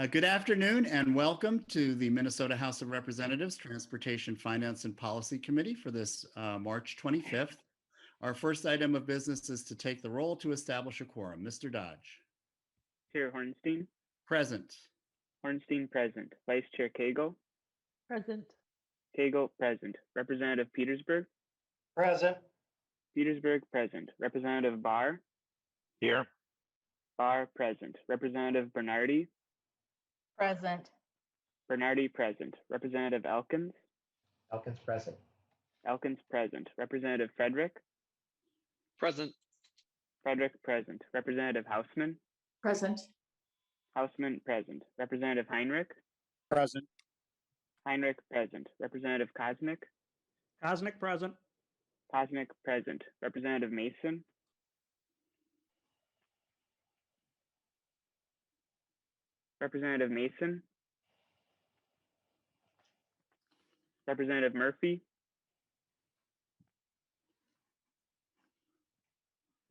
Good afternoon and welcome to the Minnesota House of Representatives Transportation Finance and Policy Committee for this March 25th. Our first item of business is to take the roll to establish a quorum. Mr. Dodge. Chair Hornstein. Present. Hornstein present. Vice Chair Cagle. Present. Cagle present. Representative Petersburg. Present. Petersburg present. Representative Barr. Here. Barr present. Representative Bernardi. Present. Bernardi present. Representative Elkins. Elkins present. Elkins present. Representative Frederick. Present. Frederick present. Representative Hausman. Present. Hausman present. Representative Heinrich. Present. Heinrich present. Representative Kosnick. Kosnick present. Kosnick present. Representative Mason. Representative Mason. Representative Murphy.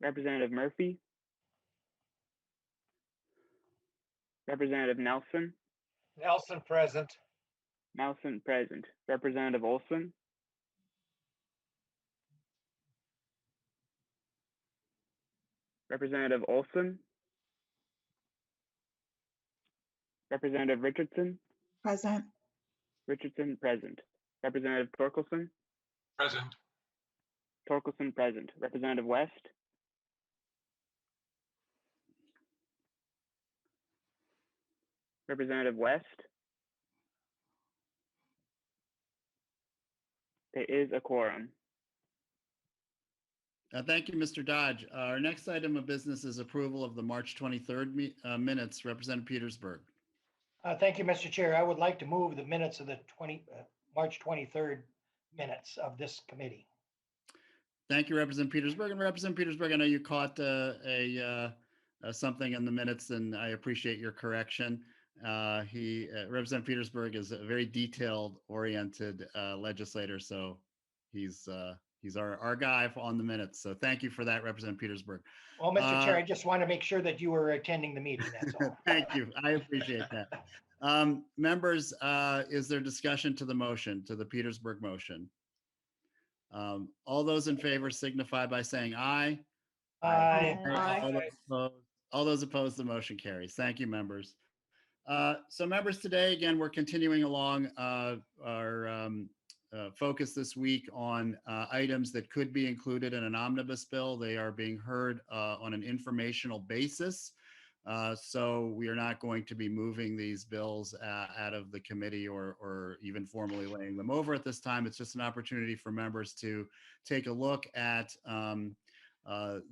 Representative Murphy. Representative Nelson. Nelson present. Nelson present. Representative Olson. Representative Olson. Representative Richardson. Present. Richardson present. Representative Torkelson. Present. Torkelson present. Representative West. Representative West. There is a quorum. Thank you, Mr. Dodge. Our next item of business is approval of the March 23rd minutes. Representative Petersburg. Thank you, Mr. Chair. I would like to move the minutes of the March 23rd minutes of this committee. Thank you, Representative Petersburg. And Representative Petersburg, I know you caught something in the minutes, and I appreciate your correction. Representative Petersburg is a very detailed-oriented legislator, so he's our guy on the minutes. So thank you for that, Representative Petersburg. Well, Mr. Chair, I just want to make sure that you were attending the meeting. That's all. Thank you. I appreciate that. Members, is there discussion to the motion, to the Petersburg motion? All those in favor signify by saying aye. Aye. All those opposed, the motion carries. Thank you, members. So members, today, again, we're continuing along our focus this week on items that could be included in an omnibus bill. They are being heard on an informational basis. So we are not going to be moving these bills out of the committee or even formally laying them over at this time. It's just an opportunity for members to take a look at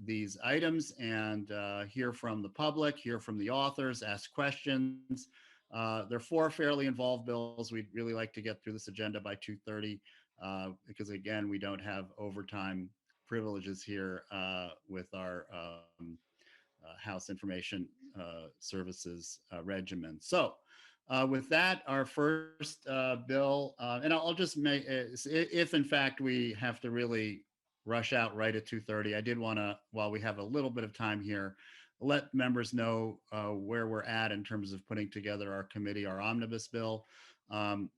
these items and hear from the public, hear from the authors, ask questions. There are four fairly involved bills. We'd really like to get through this agenda by 2:30 because, again, we don't have overtime privileges here with our House Information Services regimen. So with that, our first bill, and I'll just make, if in fact we have to really rush out right at 2:30, I did want to, while we have a little bit of time here, let members know where we're at in terms of putting together our committee, our omnibus bill.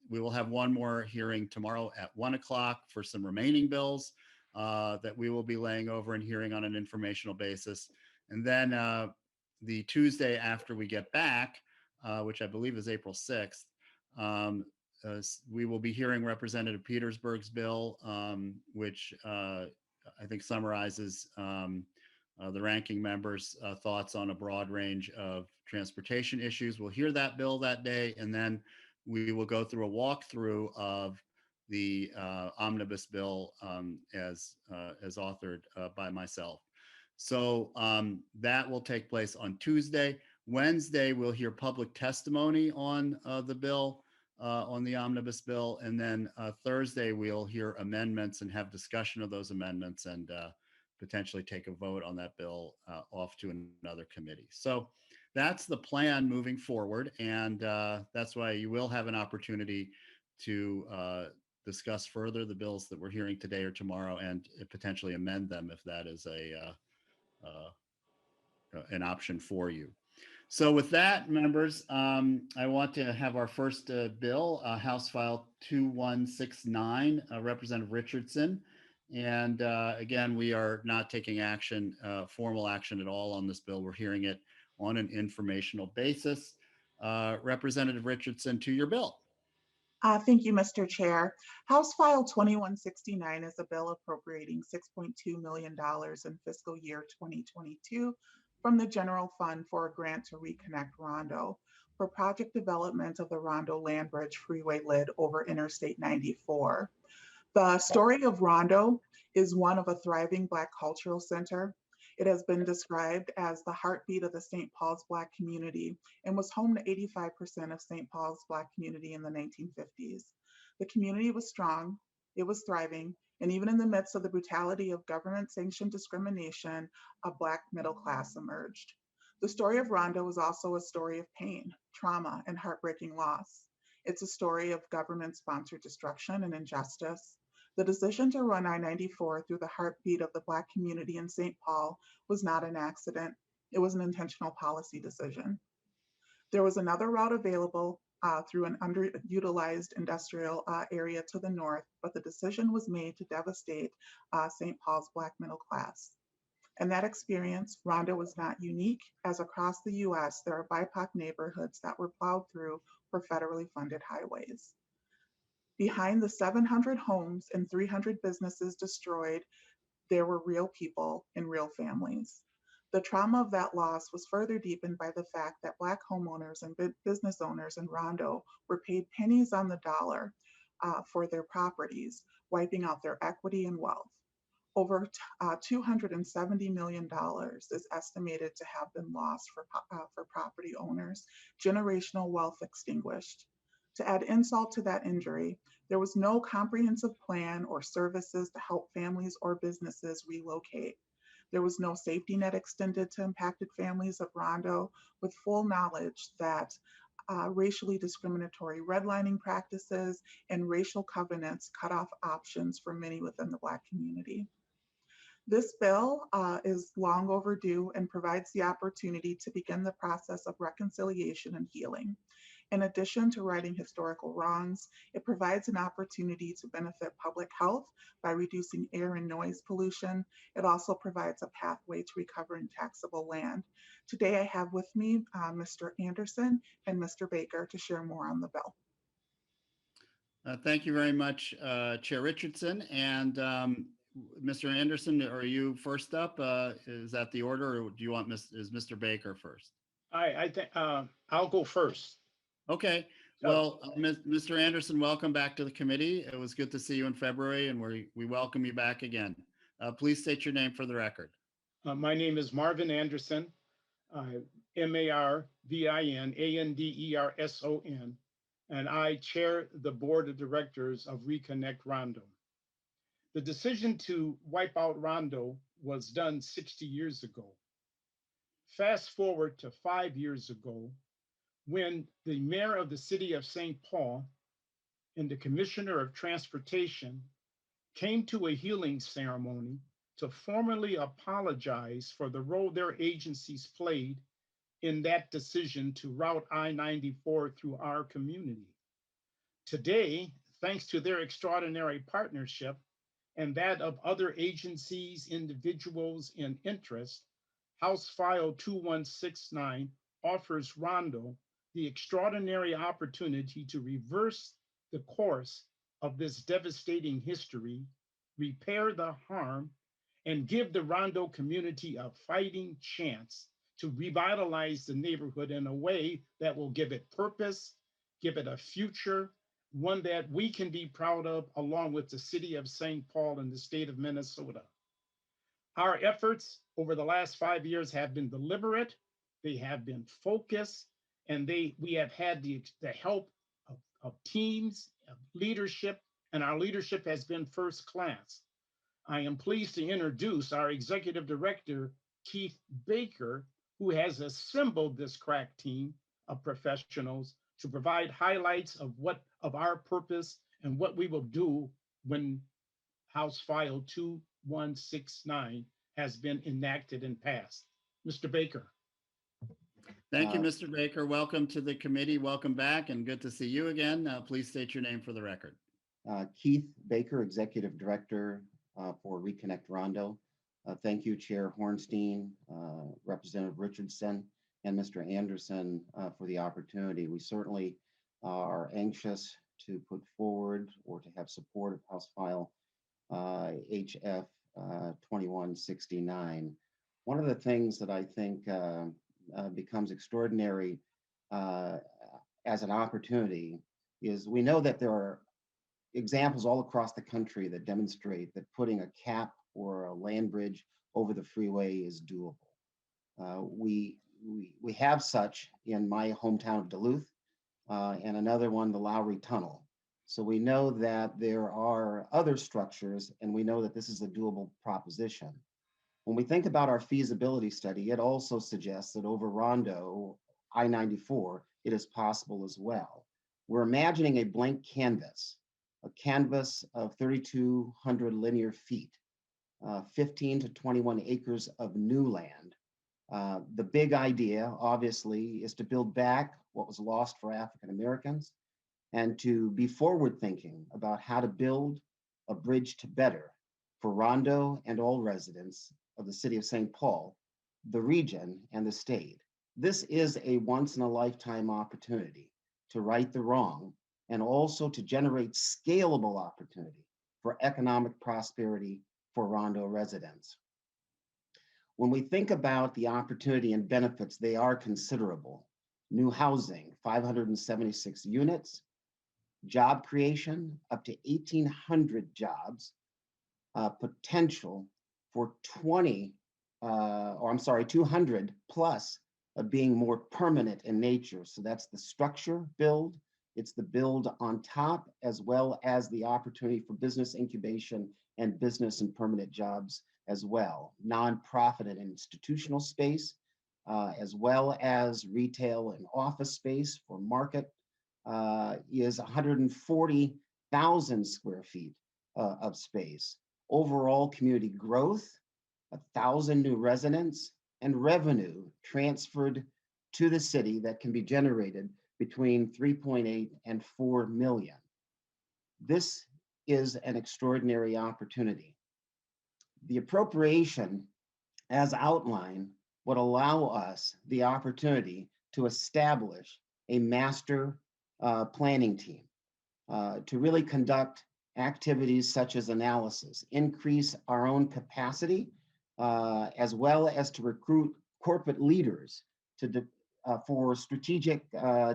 We will have one more hearing tomorrow at 1 o'clock for some remaining bills that we will be laying over and hearing on an informational basis. And then the Tuesday after we get back, which I believe is April 6th, we will be hearing Representative Petersburg's bill, which I think summarizes the ranking member's thoughts on a broad range of transportation issues. We'll hear that bill that day, and then we will go through a walkthrough of the omnibus bill as authored by myself. So that will take place on Tuesday. Wednesday, we'll hear public testimony on the bill, on the omnibus bill. And then Thursday, we'll hear amendments and have discussion of those amendments and potentially take a vote on that bill off to another committee. So that's the plan moving forward. And that's why you will have an opportunity to discuss further the bills that we're hearing today or tomorrow and potentially amend them if that is an option for you. So with that, members, I want to have our first bill, House File 2169, Representative Richardson. And again, we are not taking action, formal action at all on this bill. We're hearing it on an informational basis. Representative Richardson, to your bill. Thank you, Mr. Chair. House File 2169 is a bill appropriating $6.2 million in fiscal year 2022 from the general fund for a grant to reconnect Rondo for project development of the Rondo Land Bridge freeway lid over Interstate 94. The story of Rondo is one of a thriving Black cultural center. It has been described as the heartbeat of the St. Paul's Black community and was home to 85% of St. Paul's Black community in the 1950s. The community was strong, it was thriving, and even in the midst of the brutality of government-sanctioned discrimination, a Black middle class emerged. The story of Rondo is also a story of pain, trauma, and heartbreaking loss. It's a story of government-sponsored destruction and injustice. The decision to run I-94 through the heartbeat of the Black community in St. Paul was not an accident. It was an intentional policy decision. There was another route available through an underutilized industrial area to the north, but the decision was made to devastate St. Paul's Black middle class. In that experience, Rondo was not unique, as across the US, there are BIPOC neighborhoods that were plowed through for federally funded highways. Behind the 700 homes and 300 businesses destroyed, there were real people and real families. The trauma of that loss was further deepened by the fact that Black homeowners and business owners in Rondo were paid pennies on the dollar for their properties, wiping out their equity and wealth. Over $270 million is estimated to have been lost for property owners, generational wealth extinguished. To add insult to that injury, there was no comprehensive plan or services to help families or businesses relocate. There was no safety net extended to impacted families of Rondo, with full knowledge that racially discriminatory redlining practices and racial covenants cut off options for many within the Black community. This bill is long overdue and provides the opportunity to begin the process of reconciliation and healing. In addition to righting historical wrongs, it provides an opportunity to benefit public health by reducing air and noise pollution. It also provides a pathway to recovering taxable land. Today I have with me Mr. Anderson and Mr. Baker to share more on the bill. Thank you very much, Chair Richardson. And Mr. Anderson, are you first up? Is that the order, or do you want is Mr. Baker first? I think I'll go first. Okay. Well, Mr. Anderson, welcome back to the committee. It was good to see you in February, and we welcome you back again. Please state your name for the record. My name is Marvin Anderson, MarvinAnderson, and I chair the board of directors of Reconnect Rondo. The decision to wipe out Rondo was done 60 years ago. Fast forward to 5 years ago, when the mayor of the city of St. Paul and the commissioner of transportation came to a healing ceremony to formally apologize for the role their agencies played in that decision to route I-94 through our community. Today, thanks to their extraordinary partnership and that of other agencies, individuals, and interests, House File 2169 offers Rondo the extraordinary opportunity to reverse the course of this devastating history, repair the harm, and give the Rondo community a fighting chance to revitalize the neighborhood in a way that will give it purpose, give it a future, one that we can be proud of, along with the city of St. Paul and the state of Minnesota. Our efforts over the last 5 years have been deliberate, they have been focused, and we have had the help of teams, of leadership, and our leadership has been first class. I am pleased to introduce our executive director, Keith Baker, who has assembled this crack team of professionals to provide highlights of our purpose and what we will do when House File 2169 has been enacted and passed. Mr. Baker. Thank you, Uh, Mr. Baker. Welcome to the committee. Welcome back and good to see you again. Please state your name for the record. Keith Baker, Executive Director for Reconnect Rondo. Thank you, Chair Hornstein, Representative Richardson, and Mr. Anderson for the opportunity. We certainly are anxious to put forward or to have support of House File HF 2169. One of the things that I think becomes extraordinary as an opportunity is we know that there are examples all across the country that demonstrate that putting a cap or a land bridge over the freeway is doable. We have such in my hometown of Duluth and another one, the Lowry Tunnel. So we know that there are other structures and we know that this is a doable proposition. When we think about our feasibility study, it also suggests that over Rondo, I-94, it is possible as well. We're imagining a blank canvas, a canvas of 3,200 linear feet, 15 to 21 acres of new land. The big idea, obviously, is to build back what was lost for African Americans and to be forward thinking about how to build a bridge to better for Rondo and all residents of the city of St. Paul, the region, and the state. This is a once in a lifetime opportunity to right the wrong and also to generate scalable opportunity for economic prosperity for Rondo residents. When we think about the opportunity and benefits, they are considerable. New housing, 576 units, job creation, up to 1,800 jobs, potential for 200 plus of being more permanent in nature. So that's the structure build, it's the build on top, as well as the opportunity for business incubation and business and permanent jobs as well. Nonprofit and institutional space, as well as retail and office space for market is 140,000 square feet of space. Overall community growth, 1,000 new residents, and revenue transferred to the city that can be generated between 3.8 and 4 million. This is an extraordinary opportunity. The appropriation, as outlined, would allow us the opportunity to establish a master planning team to really conduct activities such as analysis, increase our own capacity, as well as to recruit corporate leaders for strategic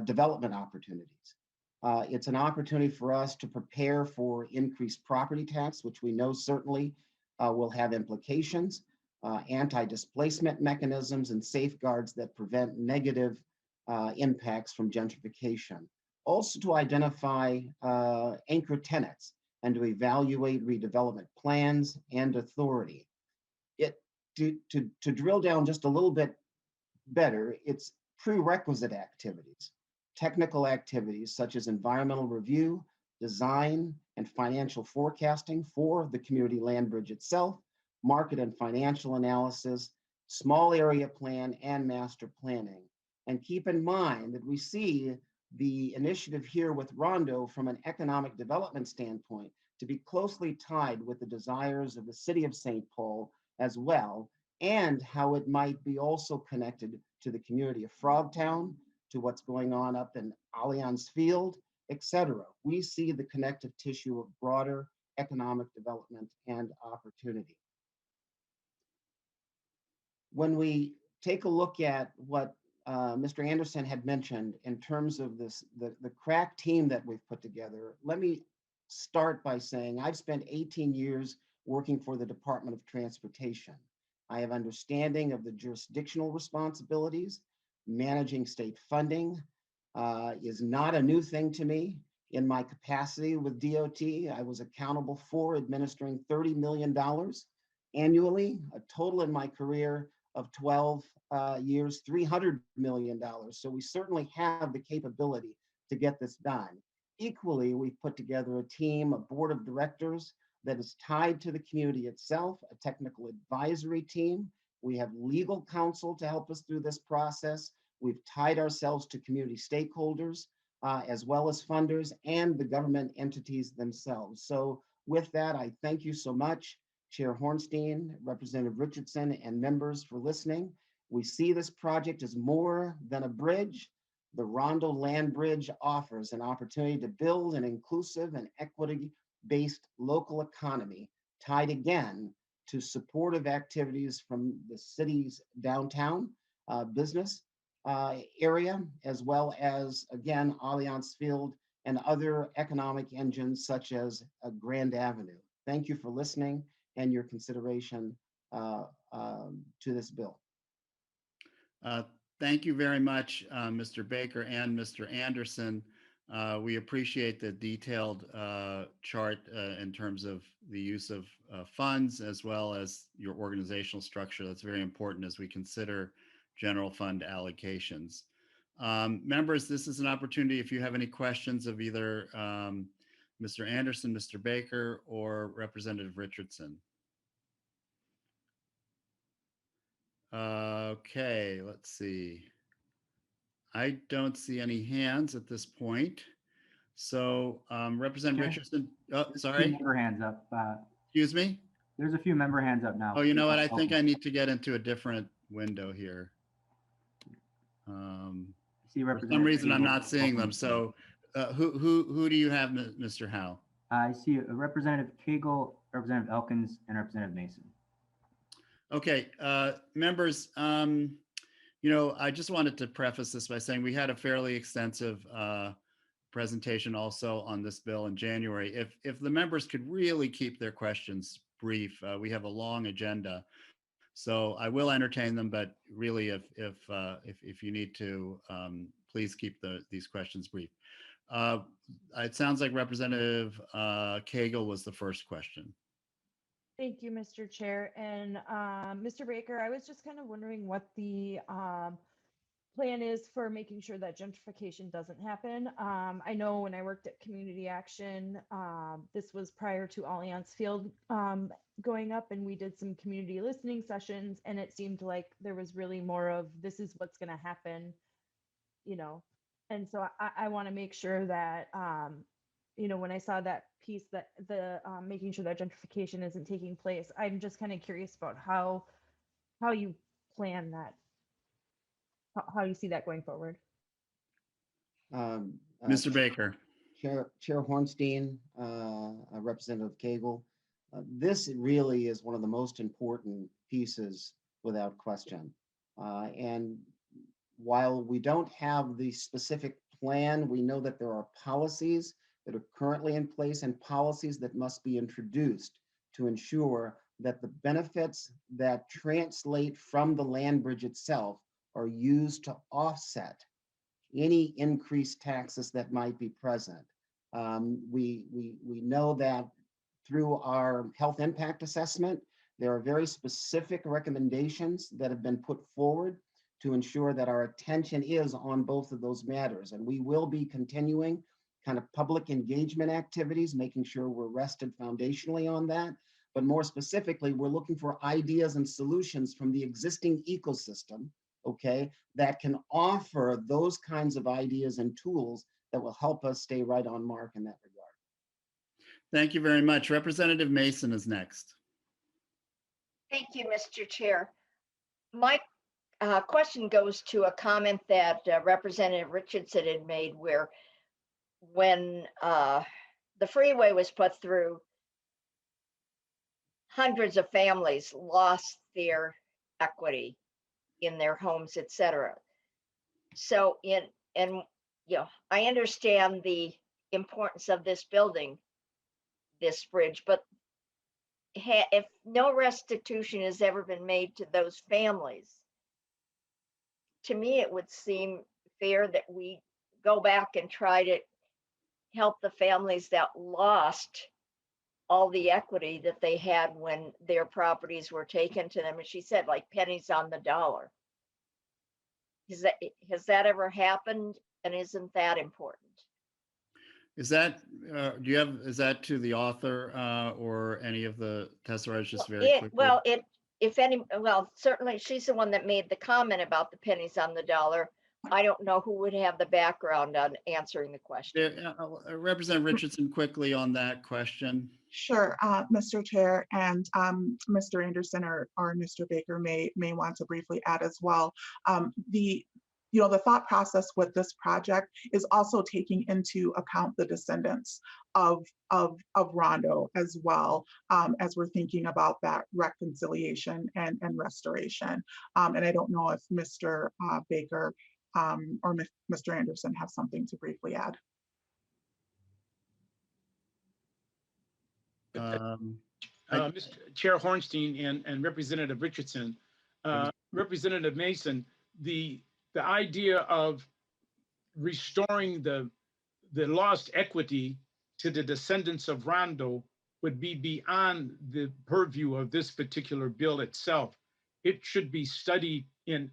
development opportunities. It's an opportunity for us to prepare for increased property tax, which we know certainly will have implications, anti-displacement mechanisms, and safeguards that prevent negative impacts from gentrification. Also to identify anchor tenants and to evaluate redevelopment plans and authority. To drill down just a little bit better, it's prerequisite activities, technical activities such as environmental review, design, and financial forecasting for the community land bridge itself, market and financial analysis, small area plan, and master planning. And keep in mind that we see the initiative here with Rondo from an economic development standpoint to be closely tied with the desires of the city of St. Paul as well, and how it might be also connected to the community of Frogtown, to what's going on up in Allianz Field, etc. We see the connective tissue of broader economic development and opportunity. When we take a look at what Mr. Anderson had mentioned in terms of this, the crack team that we've put together, let me start by saying I've spent 18 years working for the Department of Transportation. I have understanding of the jurisdictional responsibilities. Managing state funding is not a new thing to me. In my capacity with DOT, I was accountable for administering $30 million annually, a total in my career of 12 years, $300 million. So we certainly have the capability to get this done. Equally, we've put together a team, a board of directors that is tied to the community itself, a technical advisory team. We have legal counsel to help us through this process. We've tied ourselves to community stakeholders, as well as funders and the government entities themselves. So with that, I thank you so much, Chair Hornstein, Representative Richardson, and members for listening. We see this project as more than a bridge. The Rondo Land Bridge offers an opportunity to build an inclusive and equity-based local economy tied again to supportive activities from the city's downtown business area, as well as, again, Allianz Field and other economic engines such as Grand Avenue. Thank you for listening and your consideration to this bill. Thank you very much, Mr. Baker and Mr. Anderson. We appreciate the detailed chart in terms of the use of funds as well as your organizational structure. That's very important as we consider general fund allocations. Members, this is an opportunity if you have any questions of either Mr. Anderson, Mr. Baker, or Representative Richardson. Okay, let's see. I don't see any hands at this point. So Representative Richardson, oh, sorry. Member hands up. Excuse me? There's a few member hands up now. Oh, you know what? I think I need to get into a different window here. See for some reason, I'm not seeing them. So who do you have, Mr. Howe? I see a Representative Cagle, Representative Elkins, and Representative Mason. Okay, members, you know, I just wanted to preface this by saying we had a fairly extensive presentation also on this bill in January. If the members could really keep their questions brief, we have a long agenda. So I will entertain them, but really, if you need to, please keep these questions brief. It sounds like Representative Cagle was the first question. Thank you, Mr. Chair. And Mr. Baker, I was just kind of wondering what the plan is for making sure that gentrification doesn't happen. I know when I worked at Community Action, this was prior to Allianz Field going up, and we did some community listening sessions, and it seemed like there was really more of this is what's going to happen, you know. And so I want to make sure that, you know, when I saw that piece that the making sure that gentrification isn't taking place, I'm just kind of curious about how you plan that, how you see that going forward. Mr. Baker. Chair Hornstein, Representative Cagle, this really is one of the most important pieces without question. And while we don't have the specific plan, we know that there are policies that are currently in place and policies that must be introduced to ensure that the benefits that translate from the land bridge itself are used to offset any increased taxes that might be present. We know that through our health impact assessment, there are very specific recommendations that have been put forward to ensure that our attention is on both of those matters. And we will be continuing kind of public engagement activities, making sure we're rested foundationally on that. But more specifically, we're looking for ideas and solutions from the existing ecosystem, okay, that can offer those kinds of ideas and tools that will help us stay right on mark in that regard. Thank you very much. Representative Mason is next. Thank you, Mr. Chair. My question goes to a comment that Representative Richardson had made, where when the freeway was put through, hundreds of families lost their equity in their homes, etc. So you know, I understand the importance of this building, this bridge, but if no restitution has ever been made to those families, to me, it would seem fair that we go back and try to help the families that lost all the equity that they had when their properties were taken to them. And she said, like pennies on the dollar. Has that ever happened? And isn't that important? Is that, is that to the author or any of the testimonies, just very quickly? Well, certainly she's the one that made the comment about the pennies on the dollar. I don't know who would have the background on answering the question. Representative Richardson, quickly on that question. Sure, Mr. Chair, and Mr. Anderson or Mr. Baker may want to briefly add as well. The thought process with this project is also taking into account the descendants of Rondo as well, as we're thinking about that reconciliation and restoration. And I don't know if Mr. Baker or Mr. Anderson have something to briefly add. Mr. Chair Hornstein and Representative Richardson, Representative Mason, the idea of restoring the lost equity to the descendants of Rondo would be beyond the purview of this particular bill itself. It should be studied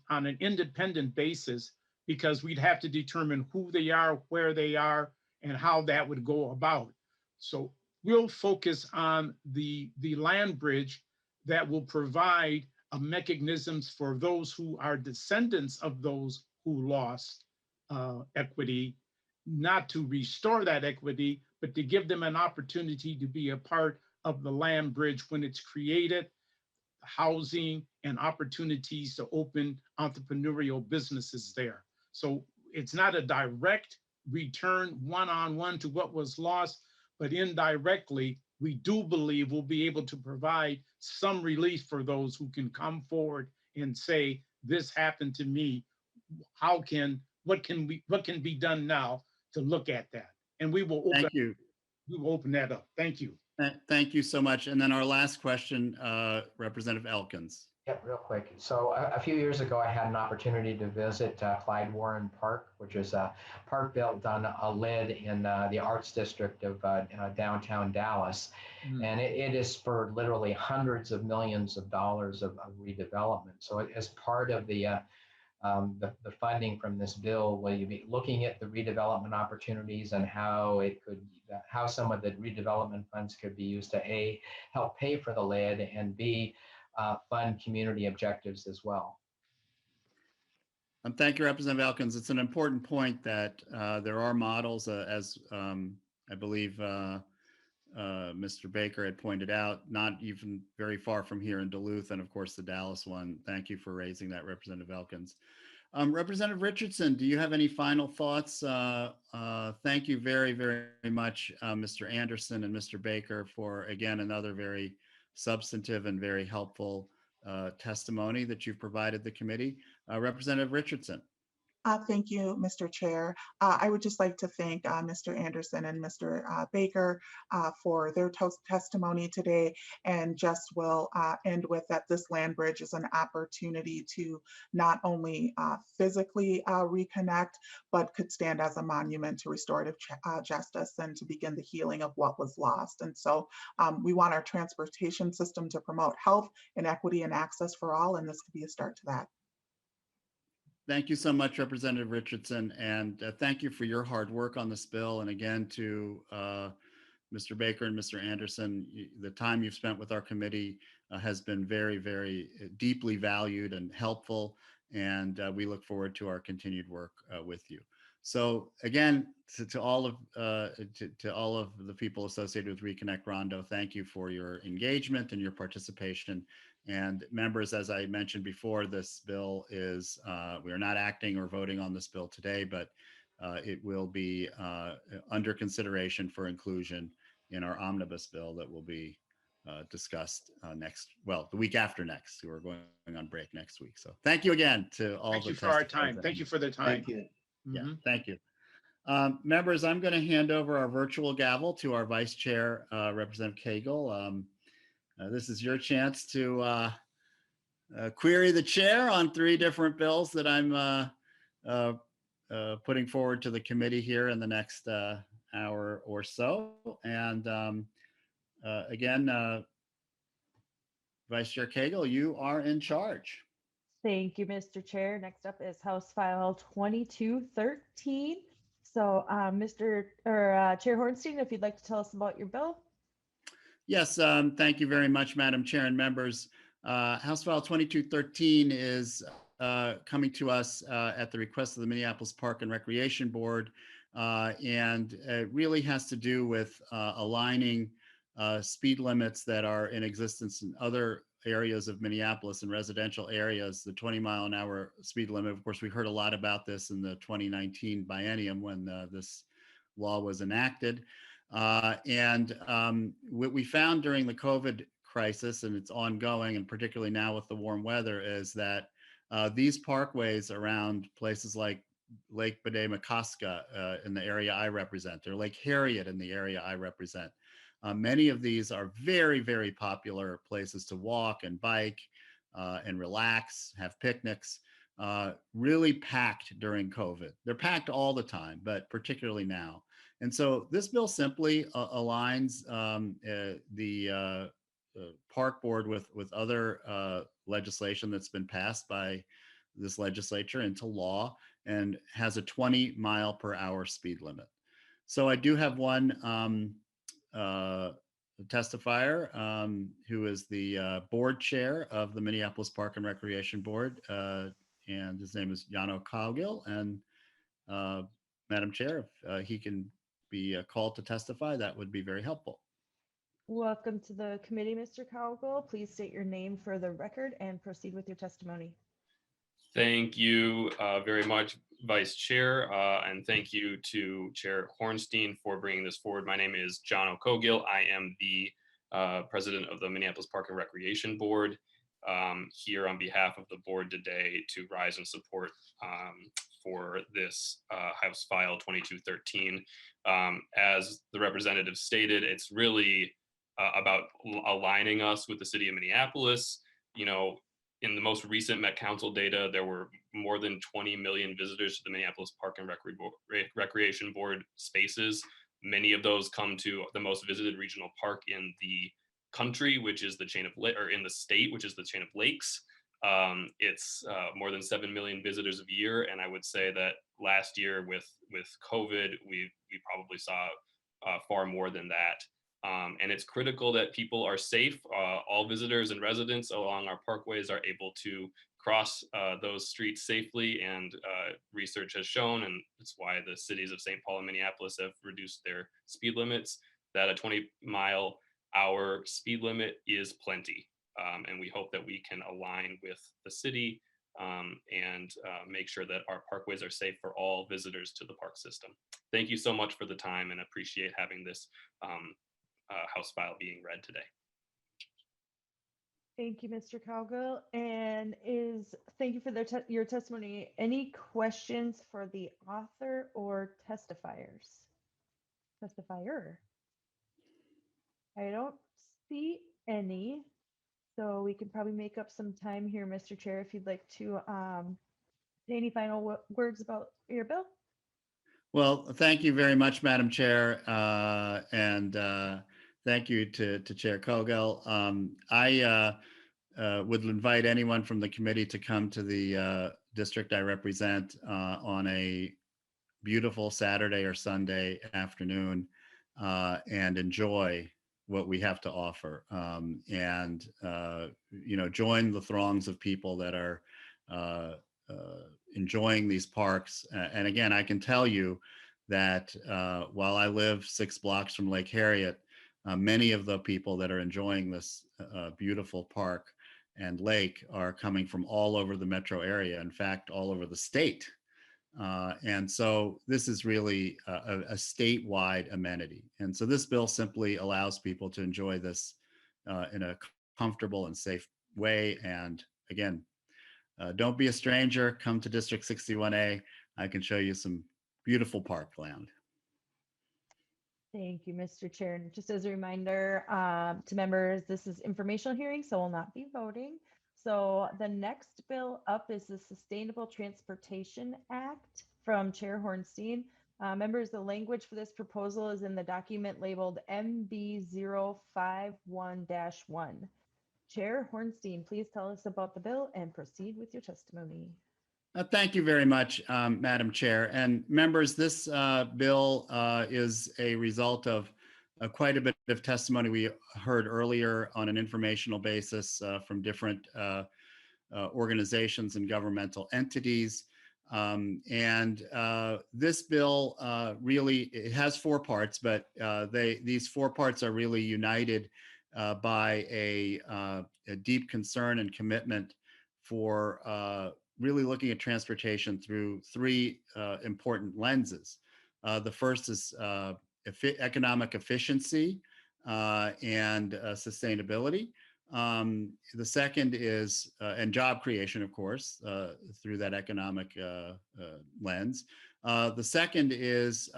on an independent basis, because we'd have to determine who they are, where they are, and how that would go about. So we'll focus on the land bridge that will provide mechanisms for those who are descendants of those who lost equity, not to restore that equity, but to give them an opportunity to be a part of the land bridge when it's created, housing and opportunities to open entrepreneurial businesses there. So it's not a direct return one-on-one to what was lost, but indirectly, we do believe we'll be able to provide some relief for those who can come forward and say, this happened to me. What can be done now to look at that? And we will open that up. Thank you. Thank you so much. And then our last question, Representative Elkins. Yep, real quick. So a few years ago, I had an opportunity to visit Clyde Warren Park, which is a park built on a lid in the Arts District of downtown Dallas. And it is for literally hundreds of millions of dollars of redevelopment. So as part of the funding from this bill, will you be looking at the redevelopment opportunities and how some of the redevelopment funds could be used to A, help pay for the lid, and B, fund community objectives as well? Thank you, Representative Elkins. It's an important point that there are models, as I believe Mr. Baker had pointed out, not even very far from here in Duluth, and of course the Dallas one. Thank you for raising that, Representative Elkins. Representative Richardson, do you have any final thoughts? Thank you very, very much, Mr. Anderson and Mr. Baker, for, again, another very substantive and very helpful testimony that you've provided the committee. Representative Richardson. Thank you, Mr. Chair. I would just like to thank Mr. Anderson and Mr. Baker for their testimony today, and just will end with that this land bridge is an opportunity to not only physically reconnect, but could stand as a monument to restorative justice and to begin the healing of what was lost. And so we want our transportation system to promote health and equity and access for all, and this could be a start to that. Thank you so much, Representative Richardson, and thank you for your hard work on this bill. And again, to Mr. Baker and Mr. Anderson, the time you've spent with our committee has been very, very deeply valued and helpful, and we look forward to our continued work with you. So again, to all of the people associated with Reconnect Rondo, thank you for your engagement and your participation. And members, as I mentioned before, this bill is, we are not acting or voting on this bill today, but it will be under consideration for inclusion in our omnibus bill that will be discussed the week after next. We're going on break next week. So thank you again to all. Thank you for our time. Thank you for the time. Thank you. Yeah, thank you. Members, I'm going to hand over our virtual gavel to our Vice Chair, Representative Cagle. This is your chance to query the chair on 3 different bills that I'm putting forward to the committee here in the next hour or so. And again, Vice Chair Cagle, you are in charge. Thank you, Mr. Chair. Next up is House File 2213. So Chair Hornstein, if you'd like to tell us about your bill. Yes, thank you very much, Madam Chair and members. House File 2213 is coming to us at the request of the Minneapolis Park and Recreation Board, and it really has to do with aligning speed limits that are in existence in other areas of Minneapolis and residential areas. The 20-mile-an-hour speed limit, of course, we heard a lot about this in the 2019 biennium when this law was enacted. What we found during the COVID crisis, and it's ongoing, and particularly now with the warm weather, is that these parkways around places like Lake Bede-Makaska in the area I represent, or Lake Harriet in the area I represent, many of these are very, very popular places to walk and bike and relax, have picnics, really packed during COVID. They're packed all the time, but particularly now. And so this bill simply aligns the park board with other legislation that's been passed by this legislature into law and has a 20-mile-per-hour speed limit. So I do have one testifier who is the board chair of the Minneapolis Park and Recreation Board, and his name is Jano Cowgill. And Madam Chair, if he can be called to testify, that would be very helpful. Welcome to the committee, Mr. Cowgill. Please state your name for the record and proceed with your testimony. Thank you very much, Vice Chair, and thank you to Chair Hornstein for bringing this forward. My name is John O'Cogill. I am the president of the Minneapolis Park and Recreation Board, here on behalf of the board today to rise and support for this House File 2213. As the representative stated, it's really about aligning us with the city of Minneapolis. You know, in the most recent Met Council data, there were more than 20 million visitors to the Minneapolis Park and Recreation Board spaces. Many of those come to the most visited regional park in the country, which is the chain of, or in the state, which is the chain of lakes. It's more than 7 million visitors a year. And I would say that last year with COVID, we probably saw far more than that. And it's critical that people are safe. All visitors and residents along our parkways are able to cross those streets safely, and research has shown, and it's why the cities of St. Paul and Minneapolis have reduced their speed limits, that a 20-mile-hour speed limit is plenty. And we hope that we can align with the city and make sure that our parkways are safe for all visitors to the park system. Thank you so much for the time, and appreciate having this House file being read today. Thank you, Mr. Cowgill. And thank you for your testimony. Any questions for the author or testifiers? Testifier? I don't see any. So we can probably make up some time here, Mr. Chair, if you'd like to say any final words about your bill. Well, thank you very much, Madam Chair, and thank you to Chair Cowgill. I would invite anyone from the committee to come to the district I represent on a beautiful Saturday or Sunday afternoon and enjoy what we have to offer, and join the throngs of people that are enjoying these parks. And again, I can tell you that while I live 6 blocks from Lake Harriet, many of the people that are enjoying this beautiful park and lake are coming from all over the metro area, in fact, all over the state. And so this is really a statewide amenity. And so this bill simply allows people to enjoy this in a comfortable and safe way. And again, don't be a stranger, come to District 61A. I can show you some beautiful parkland. Thank you, Mr. Chair. And just as a reminder to members, this is informational hearing, so we'll not be voting. So the next bill up is the Sustainable Transportation Act from Chair Hornstein. Members, the language for this proposal is in the document labeled MB051-1. Chair Hornstein, please tell us about the bill and proceed with your testimony. Thank you very much, Madam Chair. And members, this bill is a result of quite a bit of testimony we heard earlier on an informational basis from different organizations and governmental entities. This bill really, it has 4 parts, but these 4 parts are really united by a deep concern and commitment for really looking at transportation through 3 important lenses. The first is economic efficiency and sustainability. The second is, and job creation, of course, through that economic lens. The second is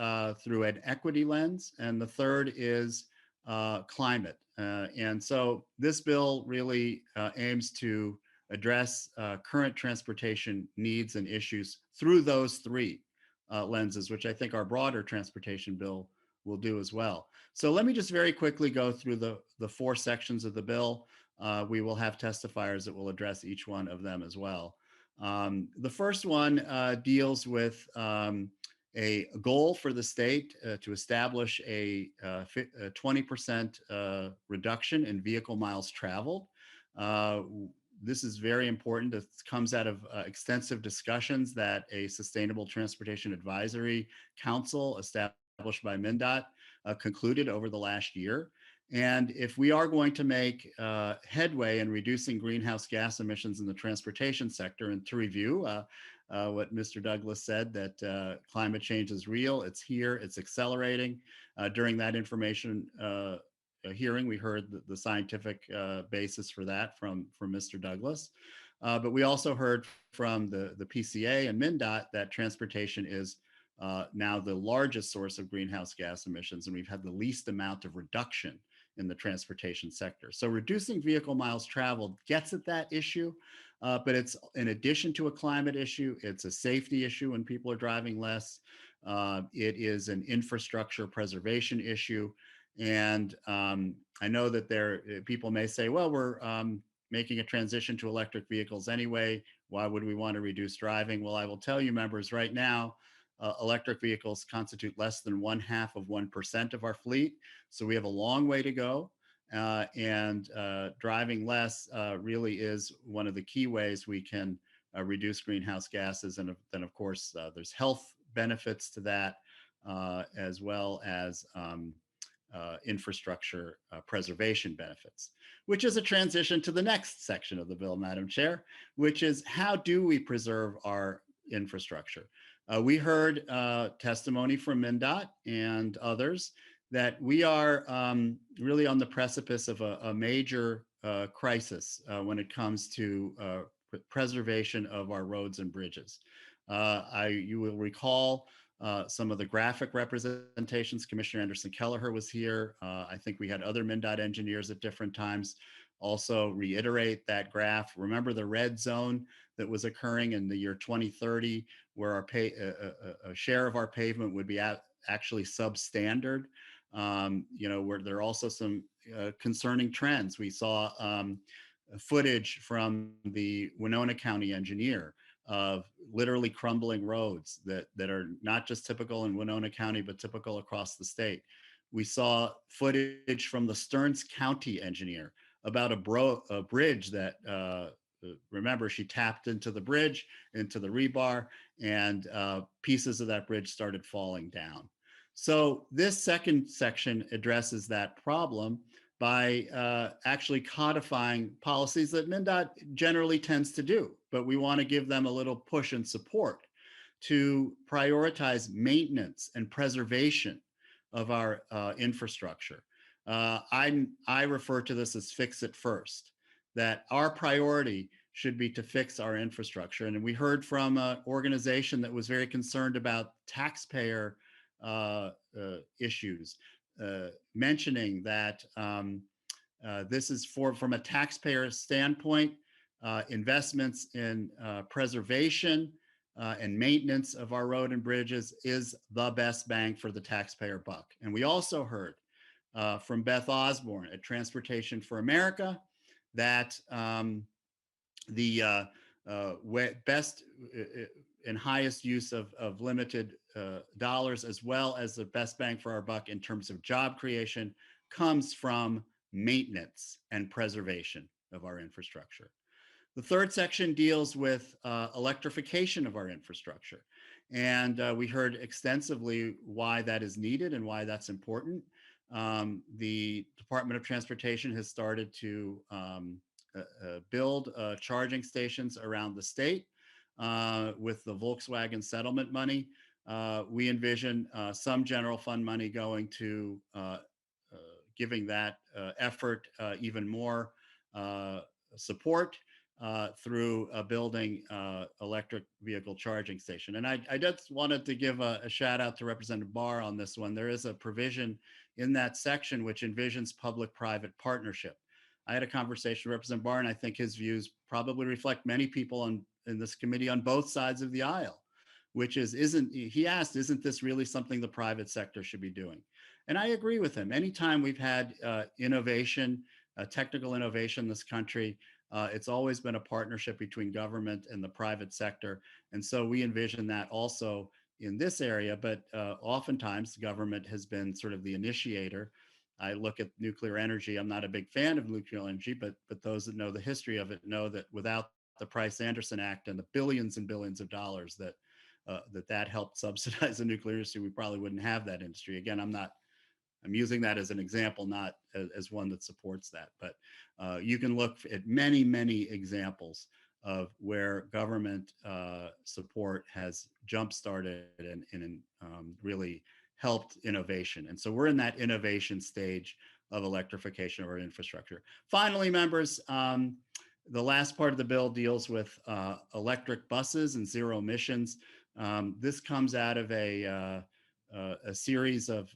through an equity lens, and the third is climate. And so this bill really aims to address current transportation needs and issues through those 3 lenses, which I think our broader transportation bill will do as well. So let me just very quickly go through the 4 sections of the bill. We will have testifiers that will address each one of them as well. The first one deals with a goal for the state to establish a 20% reduction in vehicle miles traveled. This is very important. It comes out of extensive discussions that a Sustainable Transportation Advisory Council established by MnDOT concluded over the last year. And if we are going to make headway in reducing greenhouse gas emissions in the transportation sector, and to review what Mr. Douglas said, that climate change is real, it's here, it's accelerating. During that information hearing, we heard the scientific basis for that from Mr. Douglas. But we also heard from the PCA and MnDOT that transportation is now the largest source of greenhouse gas emissions, and we've had the least amount of reduction in the transportation sector. So reducing vehicle miles traveled gets at that issue, but it's in addition to a climate issue, it's a safety issue when people are driving less. It is an infrastructure preservation issue. And I know that people may say, well, we're making a transition to electric vehicles anyway. Why would we want to reduce driving? Well, I will tell you, members, right now, electric vehicles constitute less than 0.5% of our fleet. So we have a long way to go. And driving less really is one of the key ways we can reduce greenhouse gases. And then, of course, there's health benefits to that, as well as infrastructure preservation benefits, which is a transition to the next section of the bill, Madam Chair, which is how do we preserve our infrastructure? We heard testimony from MnDOT and others that we are really on the precipice of a major crisis when it comes to preservation of our roads and bridges. You will recall some of the graphic representations. Commissioner Anderson Kelleher was here. I think we had other MnDOT engineers at different times also reiterate that graph. Remember the red zone that was occurring in the year 2030, where a share of our pavement would be actually substandard. Where there are also some concerning trends. We saw footage from the Winona County engineer of literally crumbling roads that are not just typical in Winona County, but typical across the state. We saw footage from the Stearns County engineer about a bridge that, remember, she tapped into the bridge, into the rebar, and pieces of that bridge started falling down. So this second section addresses that problem by actually codifying policies that MnDOT generally tends to do, but we want to give them a little push and support to prioritize maintenance and preservation of our infrastructure. I refer to this as fix it first, that our priority should be to fix our infrastructure. And we heard from an organization that was very concerned about taxpayer issues, mentioning that this is from a taxpayer standpoint, investments in preservation and maintenance of our road and bridges is the best bang for the taxpayer buck. And we also heard from Beth Osborne at Transportation for America that the best and highest use of limited dollars, as well as the best bang for our buck in terms of job creation, comes from maintenance and preservation of our infrastructure. The third section deals with electrification of our infrastructure. And we heard extensively why that is needed and why that's important. The Department of Transportation has started to build charging stations around the state with the Volkswagen settlement money. We envision some general fund money going to giving that effort even more support through building electric vehicle charging station. And I just wanted to give a shout out to Representative Barr on this one. There is a provision in that section which envisions public-private partnership. I had a conversation with Representative Barr, and I think his views probably reflect many people in this committee on both sides of the aisle, which is, he asked, isn't this really something the private sector should be doing? And I agree with him. Anytime we've had innovation, technical innovation in this country, it's always been a partnership between government and the private sector. And so we envision that also in this area, but oftentimes the government has been sort of the initiator. I look at nuclear energy. I'm not a big fan of nuclear energy, but those that know the history of it know that without the Price-Anderson Act and the billions and billions of dollars that that helped subsidize the nuclear industry, we probably wouldn't have that industry. Again, I'm using that as an example, not as one that supports that. But you can look at many, many examples of where government support has jump-started and really helped innovation. And so we're in that innovation stage of electrification of our infrastructure. Finally, members, the last part of the bill deals with electric buses and zero emissions. This comes out of a series of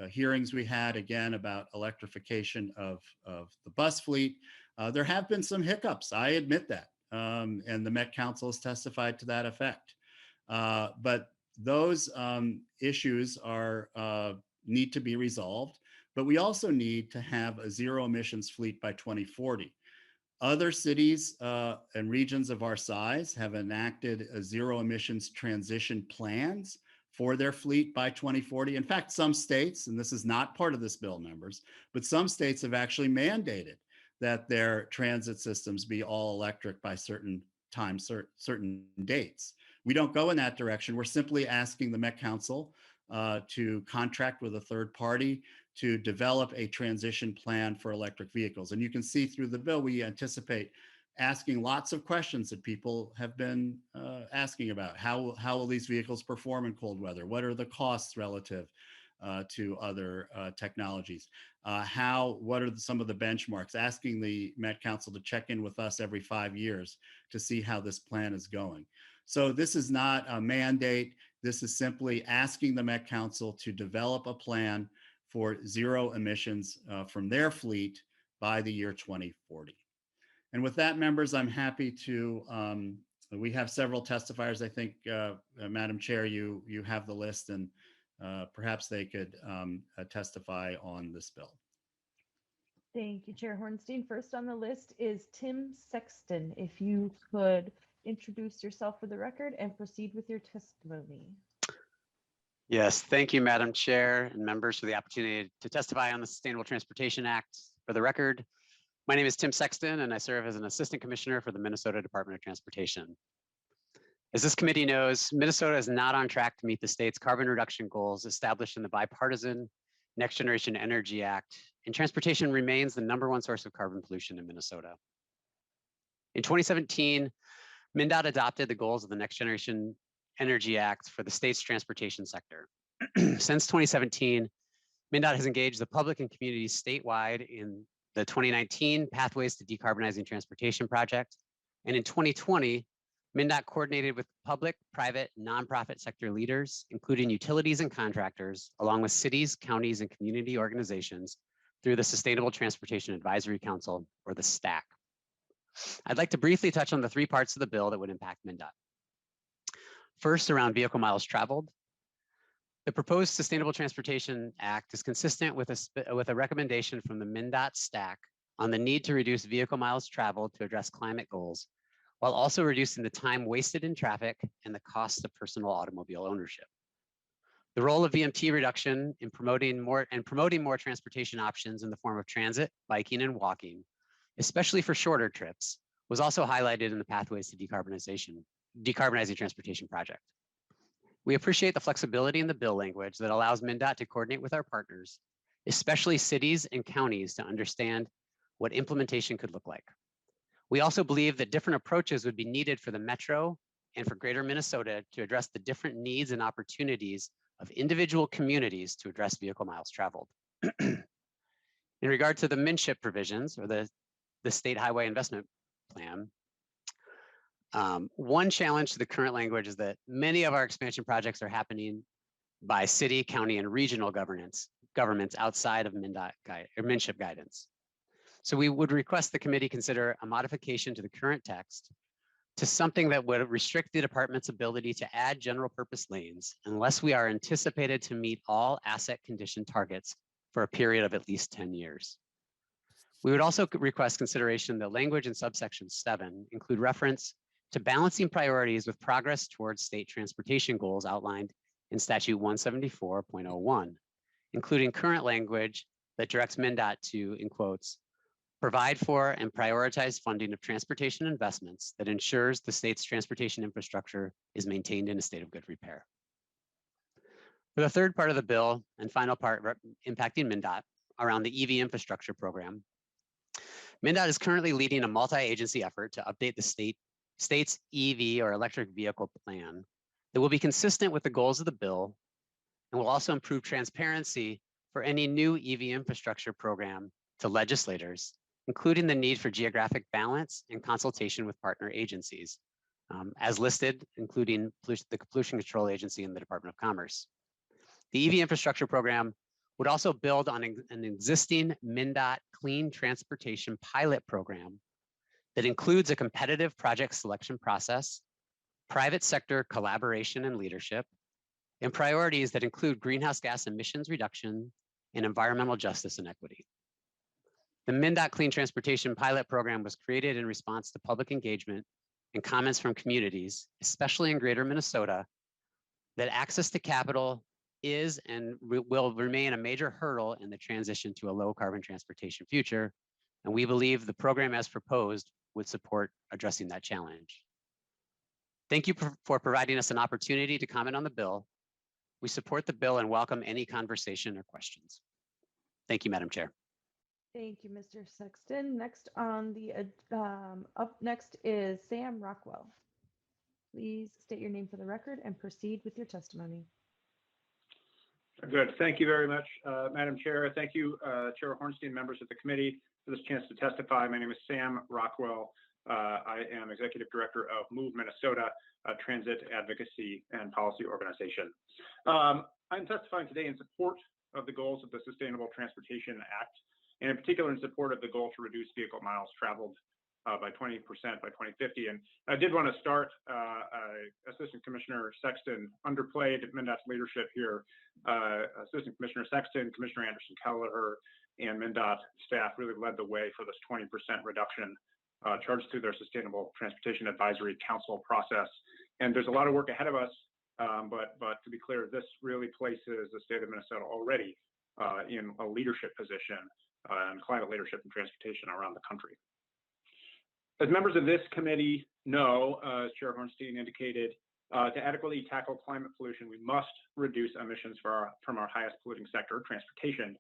hearings we had, again, about electrification of the bus fleet. There have been some hiccups, I admit that, and the Met Council has testified to that effect. But those issues need to be resolved, but we also need to have a zero emissions fleet by 2040. Other cities and regions of our size have enacted zero emissions transition plans for their fleet by 2040. In fact, some states, and this is not part of this bill, members, but some states have actually mandated that their transit systems be all electric by certain times, certain dates. We don't go in that direction. We're simply asking the Met Council to contract with a third party to develop a transition plan for electric vehicles. And you can see through the bill, we anticipate asking lots of questions that people have been asking about. How will these vehicles perform in cold weather? What are the costs relative to other technologies? What are some of the benchmarks? Asking the Met Council to check in with us every 5 years to see how this plan is going. So this is not a mandate. This is simply asking the Met Council to develop a plan for zero emissions from their fleet by the year 2040. And with that, members, I'm happy to, we have several testifiers. I think, Madam Chair, you have the list, and perhaps they could testify on this bill. Thank you, Chair Hornstein. First on the list is Tim Sexton. If you could introduce yourself for the record and proceed with your testimony. Yes, thank you, Madam Chair and members, for the opportunity to testify on the Sustainable Transportation Act. For the record, my name is Tim Sexton, and I serve as an Assistant Commissioner for the Minnesota Department of Transportation. As this committee knows, Minnesota is not on track to meet the state's carbon reduction goals established in the bipartisan Next Generation Energy Act, and transportation remains the #1 source of carbon pollution in Minnesota. In 2017, MnDOT adopted the goals of the Next Generation Energy Act for the state's transportation sector. Since 2017, MnDOT has engaged the public and communities statewide in the 2019 Pathways to Decarbonizing Transportation project. And in 2020, MnDOT coordinated with public, private, nonprofit sector leaders, including utilities and contractors, along with cities, counties, and community organizations through the Sustainable Transportation Advisory Council, or the STAC. I'd like to briefly touch on the 3 parts of the bill that would impact MnDOT. First, around vehicle miles traveled. The proposed Sustainable Transportation Act is consistent with a recommendation from the MnDOT STAC on the need to reduce vehicle miles traveled to address climate goals, while also reducing the time wasted in traffic and the cost of personal automobile ownership. The role of VMT reduction in promoting more transportation options in the form of transit, biking, and walking, especially for shorter trips, was also highlighted in the Pathways to Decarbonizing Transportation project. We appreciate the flexibility in the bill language that allows MnDOT to coordinate with our partners, especially cities and counties, to understand what implementation could look like. We also believe that different approaches would be needed for the Metro and for Greater Minnesota to address the different needs and opportunities of individual communities to address vehicle miles traveled. In regard to the MNCHIP provisions, or the State Highway Investment Plan, one challenge to the current language is that many of our expansion projects are happening by city, county, and regional governments outside of MNCHIP guidance. So we would request the committee consider a modification to the current text to something that would restrict the department's ability to add general purpose lanes unless we are anticipated to meet all asset condition targets for a period of at least 10 years. We would also request consideration that language in subsection 7 include reference to balancing priorities with progress towards state transportation goals outlined in statute 174.01, including current language that directs MnDOT to, in quotes, provide for and prioritize funding of transportation investments that ensures the state's transportation infrastructure is maintained in a state of good repair. For the third part of the bill and final part impacting MnDOT around the EV infrastructure program, MnDOT is currently leading a multi-agency effort to update the state's EV or electric vehicle plan that will be consistent with the goals of the bill and will also improve transparency for any new EV infrastructure program to legislators, including the need for geographic balance and consultation with partner agencies, as listed, including the Pollution Control Agency and the Department of Commerce. The EV infrastructure program would also build on an existing MnDOT Clean Transportation pilot program that includes a competitive project selection process, private sector collaboration and leadership, and priorities that include greenhouse gas emissions reduction and environmental justice and equity. The MnDOT Clean Transportation pilot program was created in response to public engagement and comments from communities, especially in Greater Minnesota, that access to capital is and will remain a major hurdle in the transition to a low carbon transportation future. And we believe the program as proposed would support addressing that challenge. Thank you for providing us an opportunity to comment on the bill. We support the bill and welcome any conversation or questions. Thank you, Madam Chair. Thank you, Mr. Sexton. Next on the up next is Sam Rockwell. Please state your name for the record and proceed with your testimony. Good. Thank you very much, Madam Chair. Thank you, Chair Hornstein, members of the committee, for this chance to testify. My name is Sam Rockwell. I am Executive Director of Move Minnesota, a transit advocacy and policy organization. I'm testifying today in support of the goals of the Sustainable Transportation Act, and in particular in support of the goal to reduce vehicle miles traveled by 20% by 2050. And I did want to start, Assistant Commissioner Sexton underplayed MnDOT's leadership here. Assistant Commissioner Sexton, Commissioner Anderson Kelleher, and MnDOT staff really led the way for this 20% reduction charged through their Sustainable Transportation Advisory Council process. And there's a lot of work ahead of us, but to be clear, this really places the state of Minnesota already in a leadership position and climate leadership in transportation around the country. As members of this committee know, as Chair Hornstein indicated, to adequately tackle climate pollution, we must reduce emissions from our highest polluting sector, transportation,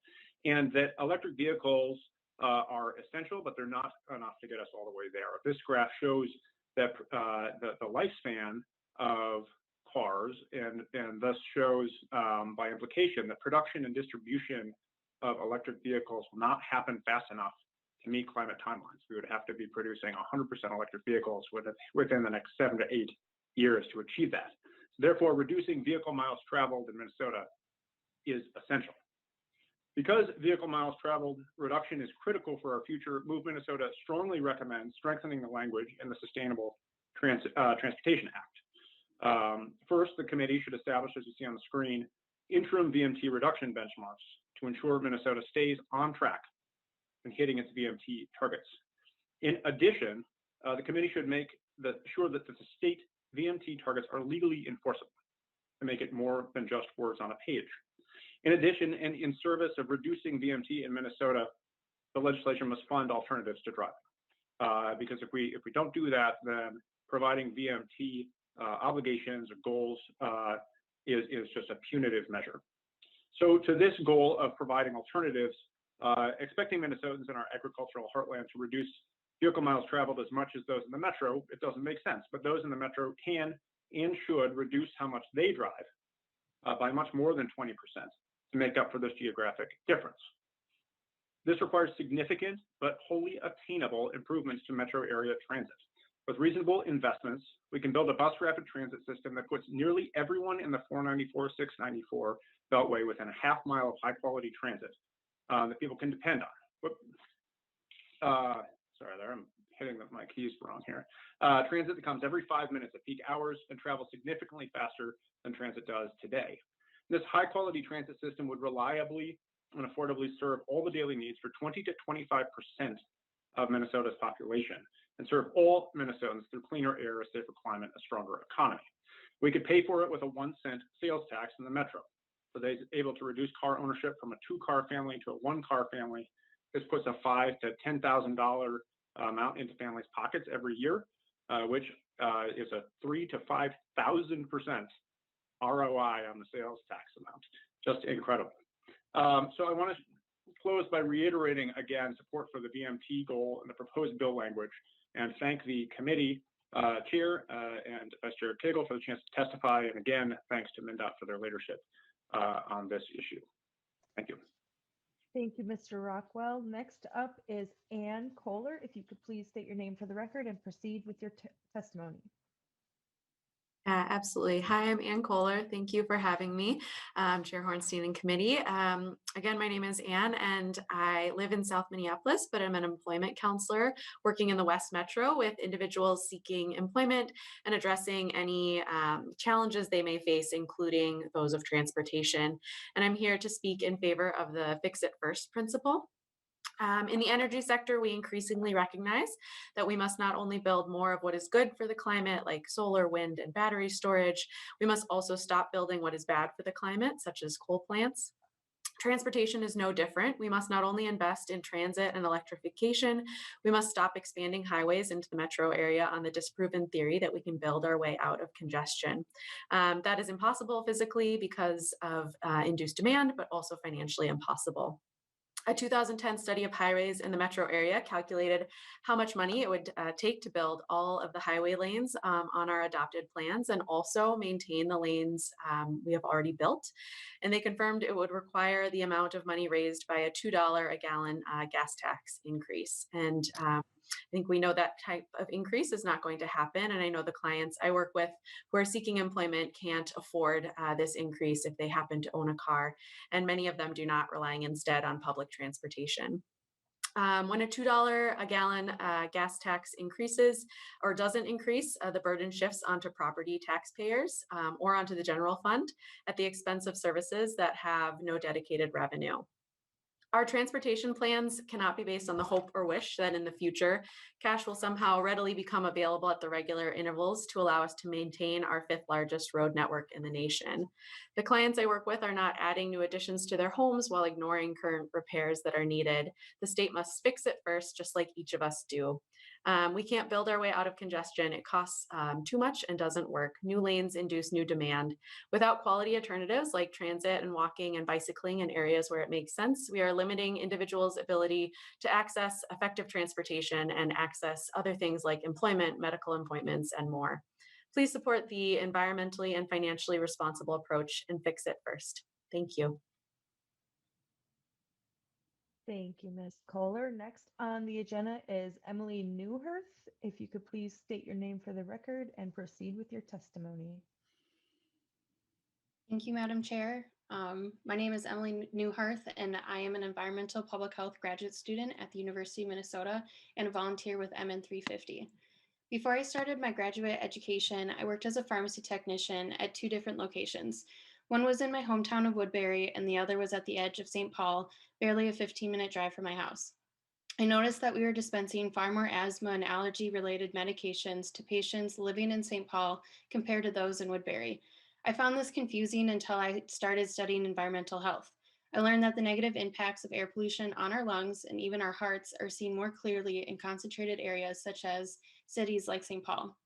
and that electric vehicles are essential, but they're not enough to get us all the way there. This graph shows that the lifespan of cars, and thus shows by implication that production and distribution of electric vehicles will not happen fast enough to meet climate timelines. We would have to be producing 100% electric vehicles within the next 7 to 8 years to achieve that. Therefore, reducing vehicle miles traveled in Minnesota is essential. Because vehicle miles traveled reduction is critical for our future, Move Minnesota strongly recommends strengthening the language in the Sustainable Transportation Act. First, the committee should establish, as you see on the screen, interim VMT reduction benchmarks to ensure Minnesota stays on track in hitting its VMT targets. In addition, the committee should make sure that the state VMT targets are legally enforceable to make it more than just words on a page. In addition, and in service of reducing VMT in Minnesota, the legislation must fund alternatives to driving. because if we don't do that, then providing VMT obligations or goals is just a punitive measure. So to this goal of providing alternatives, expecting Minnesotans in our agricultural heartland to reduce vehicle miles traveled as much as those in the metro, it doesn't make sense. But those in the metro can and should reduce how much they drive by much more than 20% to make up for this geographic difference. This requires significant but wholly attainable improvements to metro area transit. With reasonable investments, we can build a bus rapid transit system that puts nearly everyone in the 494-694 beltway within a half mile of high quality transit that people can depend on. Sorry there, I'm hitting my keys wrong here. Transit that comes every 5 minutes at peak hours and travels significantly faster than transit does today. This high quality transit system would reliably and affordably serve all the daily needs for 20 to 25% of Minnesota's population and serve all Minnesotans through cleaner air, a safer climate, a stronger economy. We could pay for it with a 1-cent sales tax in the metro. So they're able to reduce car ownership from a 2-car family to a 1-car family. This puts a $5,000 to $10,000 amount into families' pockets every year, which is a 3,000 to 5,000% ROI on the sales tax amount. Just incredible. So I want to close by reiterating again support for the VMT goal and the proposed bill language, and thank the committee chair and Vice Chair Cagle for the chance to testify, and again thanks to MnDOT for their leadership on this issue. Thank you. Thank you, Mr. Rockwell. Next up is Ann Kohler. If you could please state your name for the record and proceed with your testimony. Absolutely. Hi, I'm Ann Kohler. Thank you for having me, Chair Hornstein and committee. Again, my name is Ann and I live in South Minneapolis, but I'm an employment counselor working in the West Metro with individuals seeking employment and addressing any challenges they may face, including those of transportation. And I'm here to speak in favor of the Fix It First principle. In the energy sector, we increasingly recognize that we must not only build more of what is good for the climate, like solar, wind, and battery storage, we must also stop building what is bad for the climate, such as coal plants. Transportation is no different. We must not only invest in transit and electrification, we must stop expanding highways into the metro area on the disproven theory that we can build our way out of congestion. That is impossible physically because of induced demand, but also financially impossible. A 2010 study of highways in the metro area calculated how much money it would take to build all of the highway lanes on our adopted plans and also maintain the lanes we have already built. And they confirmed it would require the amount of money raised by a $2 a gallon gas tax increase. And I think we know that type of increase is not going to happen. And I know the clients I work with who are seeking employment can't afford this increase if they happen to own a car. And many of them do not, relying instead on public transportation. When a $2 a gallon gas tax increases or doesn't increase, the burden shifts onto property taxpayers or onto the general fund at the expense of services that have no dedicated revenue. Our transportation plans cannot be based on the hope or wish that in the future, cash will somehow readily become available at the regular intervals to allow us to maintain our 5th largest road network in the nation. The clients I work with are not adding new additions to their homes while ignoring current repairs that are needed. The state must fix it first, just like each of us do. We can't build our way out of congestion. It costs too much and doesn't work. New lanes induce new demand. Without quality alternatives like transit and walking and bicycling in areas where it makes sense, we are limiting individuals' ability to access effective transportation and access other things like employment, medical appointments, and more. Please support the environmentally and financially responsible approach and fix it first. Thank you. Thank you, Ms. Kohler. Next on the agenda is Emily Newhirth. If you could please state your name for the record and proceed with your testimony. Thank you, Madam Chair. My name is Emily Newhirth, and I am an environmental public health graduate student at the University of Minnesota and a volunteer with MN 350. Before I started my graduate education, I worked as a pharmacy technician at 2 different locations. One was in my hometown of Woodbury, and the other was at the edge of St. Paul, barely a 15-minute drive from my house. I noticed that we were dispensing far more asthma and allergy-related medications to patients living in St. Paul compared to those in Woodbury. I found this confusing until I started studying environmental health. I learned that the negative impacts of air pollution on our lungs and even our hearts are seen more clearly in concentrated areas such as cities like St. Paul.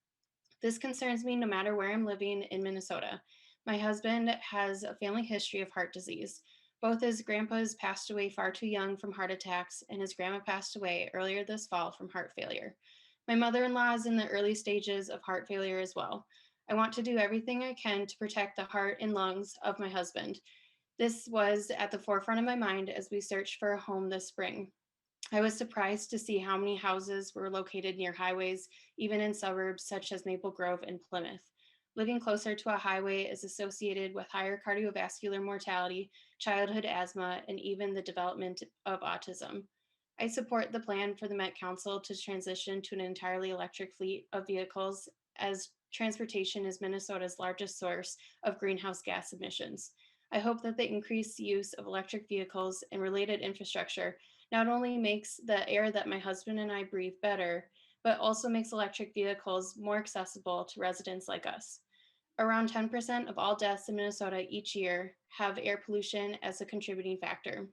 This concerns me no matter where I'm living in Minnesota. My husband has a family history of heart disease. Both his grandpas passed away far too young from heart attacks, and his grandma passed away earlier this fall from heart failure. My mother-in-law is in the early stages of heart failure as well. I want to do everything I can to protect the heart and lungs of my husband. This was at the forefront of my mind as we searched for a home this spring. I was surprised to see how many houses were located near highways, even in suburbs such as Maple Grove and Plymouth. Living closer to a highway is associated with higher cardiovascular mortality, childhood asthma, and even the development of autism. I support the plan for the Met Council to transition to an entirely electric fleet of vehicles, as transportation is Minnesota's largest source of greenhouse gas emissions. I hope that the increased use of electric vehicles and related infrastructure not only makes the air that my husband and I breathe better, but also makes electric vehicles more accessible to residents like us. Around 10% of all deaths in Minnesota each year have air pollution as a contributing factor.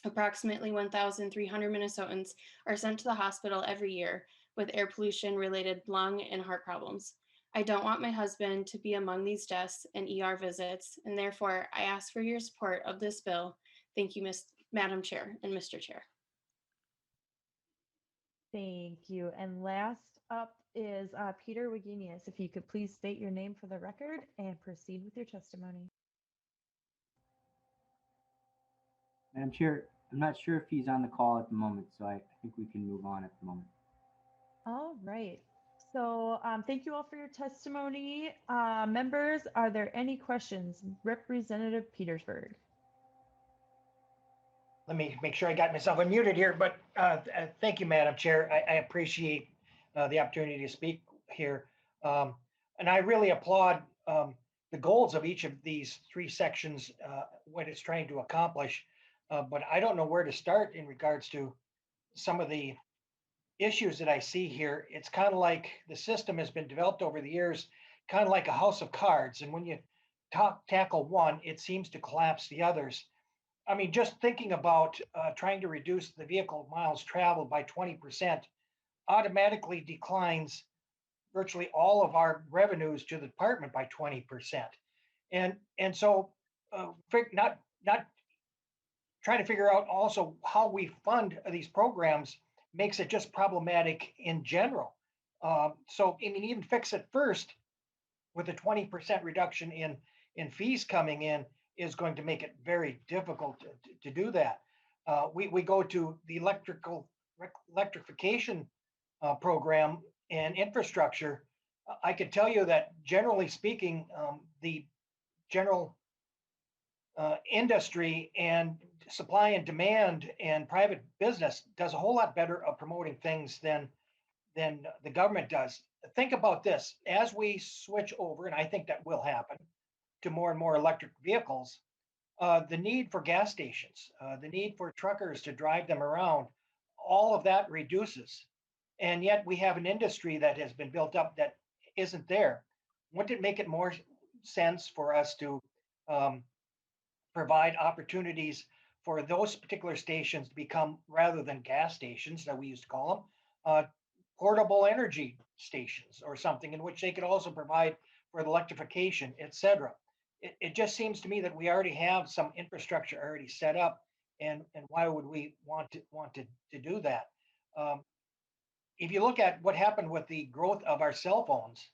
Approximately 1,300 Minnesotans are sent to the hospital every year with air pollution-related lung and heart problems. I don't want my husband to be among these deaths and ER visits, and therefore I ask for your support of this bill. Thank you, Madam Chair and Mr. Chair. Thank you. And last up is Peter Wagenius. If you could please state your name for the record and proceed with your testimony. Madam Chair, I'm not sure if he's on the call at the moment, so I think we can move on at the moment. All right. So thank you all for your testimony. Members, are there any questions? Representative Petersburg. Let me make sure I got myself unmuted here, but thank you, Madam Chair. I appreciate the opportunity to speak here. And I really applaud the goals of each of these three sections, what it's trying to accomplish. But I don't know where to start in regards to some of the issues that I see here. It's kind of like the system has been developed over the years, kind of like a house of cards. And when you tackle one, it seems to collapse the others. I mean, just thinking about trying to reduce the vehicle miles traveled by 20% automatically declines virtually all of our revenues to the department by 20%. And so not trying to figure out also how we fund these programs makes it just problematic in general. So I mean, even fix it first with a 20% reduction in fees coming in is going to make it very difficult to do that. We go to the electrification program and infrastructure. I could tell you that generally speaking, the general industry and supply and demand and private business does a whole lot better of promoting things than the government does. Think about this, as we switch over, and I think that will happen, to more and more electric vehicles, the need for gas stations, the need for truckers to drive them around, all of that reduces. And yet we have an industry that has been built up that isn't there. Wouldn't it make it more sense for us to provide opportunities for those particular stations to become, rather than gas stations that we used to call them, portable energy stations or something in which they could also provide for the electrification, et cetera. It just seems to me that we already have some infrastructure already set up, and why would we want to do that? If you look at what happened with the growth of our cell phones,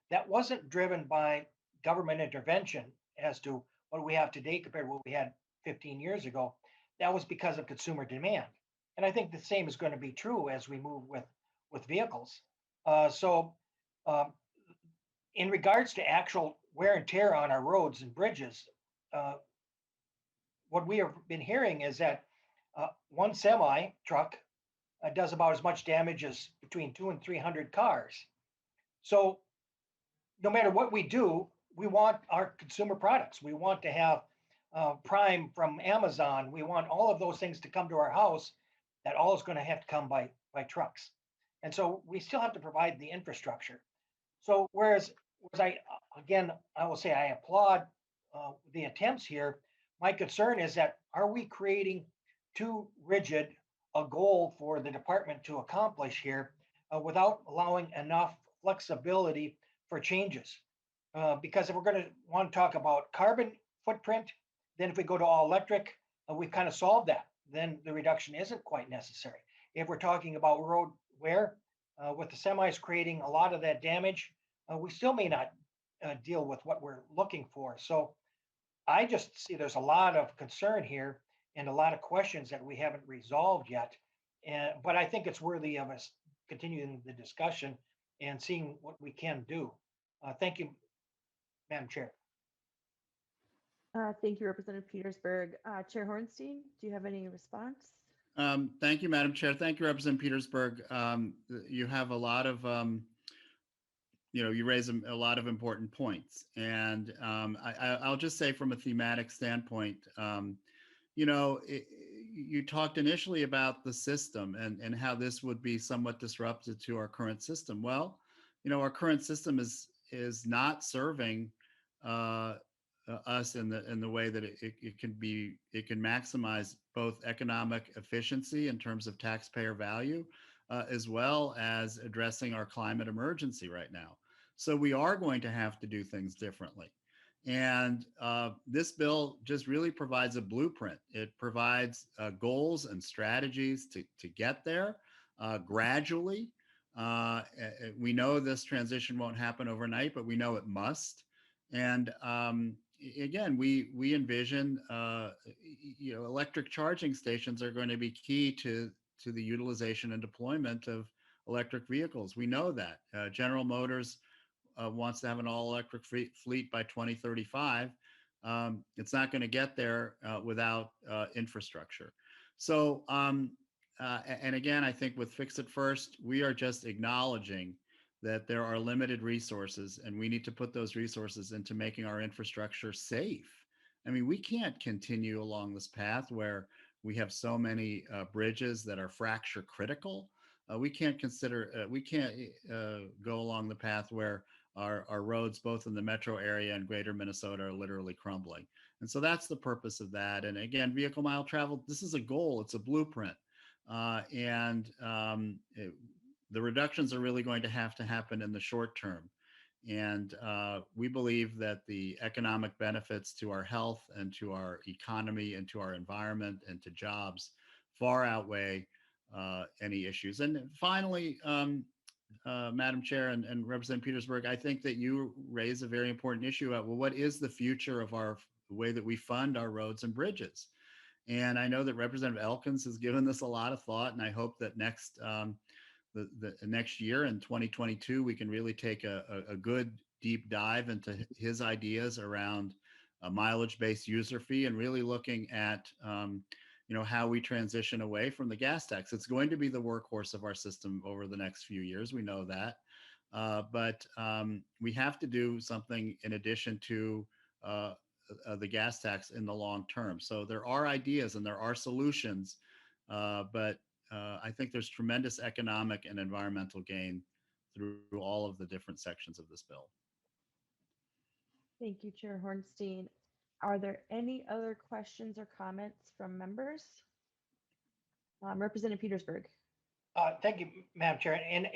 that wasn't driven by government intervention as to what we have today compared to what we had 15 years ago. That was because of consumer demand. And I think the same is going to be true as we move with vehicles. In regards to actual wear and tear on our roads and bridges, what we have been hearing is that one semi truck does about as much damage as between 200 and 300 cars. So no matter what we do, we want our consumer products. We want to have Prime from Amazon. We want all of those things to come to our house. That all is going to have to come by trucks. And so we still have to provide the infrastructure. So whereas I will say I applaud the attempts here, my concern is that are we creating too rigid a goal for the department to accomplish here without allowing enough flexibility for changes? Because if we're going to want to talk about carbon footprint, then if we go to all electric, we've kind of solved that. Then the reduction isn't quite necessary. If we're talking about road wear, with the semis creating a lot of that damage, we still may not deal with what we're looking for. So I just see there's a lot of concern here and a lot of questions that we haven't resolved yet. But I think it's worthy of us continuing the discussion and seeing what we can do. Thank you, Madam Chair. Thank you, Representative Petersburg. Chair Hornstein, do you have any response? Thank you, Madam Chair. Thank you, Representative Petersburg. You have a lot of, you raise a lot of important points. And I'll just say from a thematic standpoint, you talked initially about the system and how this would be somewhat disruptive to our current system. Well, our current system is not serving us in the way that it can maximize both economic efficiency in terms of taxpayer value, as well as addressing our climate emergency right now. So we are going to have to do things differently. And this bill just really provides a blueprint. It provides goals and strategies to get there gradually. We know this transition won't happen overnight, but we know it must. And again, we envision, electric charging stations are going to be key to the utilization and deployment of electric vehicles. We know that. General Motors wants to have an all-electric fleet by 2035. It's not going to get there without infrastructure. So, and again, I think with Fix It First, we are just acknowledging that there are limited resources and we need to put those resources into making our infrastructure safe. I mean, we can't continue along this path where we have so many bridges that are fracture critical. We can't go along the path where our roads, both in the metro area and greater Minnesota, are literally crumbling. And so that's the purpose of that. And again, vehicle mile travel, this is a goal, it's a blueprint. The reductions are really going to have to happen in the short term. And we believe that the economic benefits to our health and to our economy and to our environment and to jobs far outweigh any issues. And finally, Madam Chair and Representative Petersburg, I think that you raise a very important issue about, well, what is the future of the way that we fund our roads and bridges? And I know that Representative Elkins has given this a lot of thought, and I hope that next year in 2022, we can really take a good deep dive into his ideas around a mileage-based user fee and really looking at how we transition away from the gas tax. It's going to be the workhorse of our system over the next few years. We know that. But we have to do something in addition to the gas tax in the long term. So there are ideas and there are solutions, but I think there's tremendous economic and environmental gain through all of the different sections of this bill. Thank you, Chair Hornstein. Are there any other questions or comments from members? Representative Petersburg. Thank you, Madam Chair. And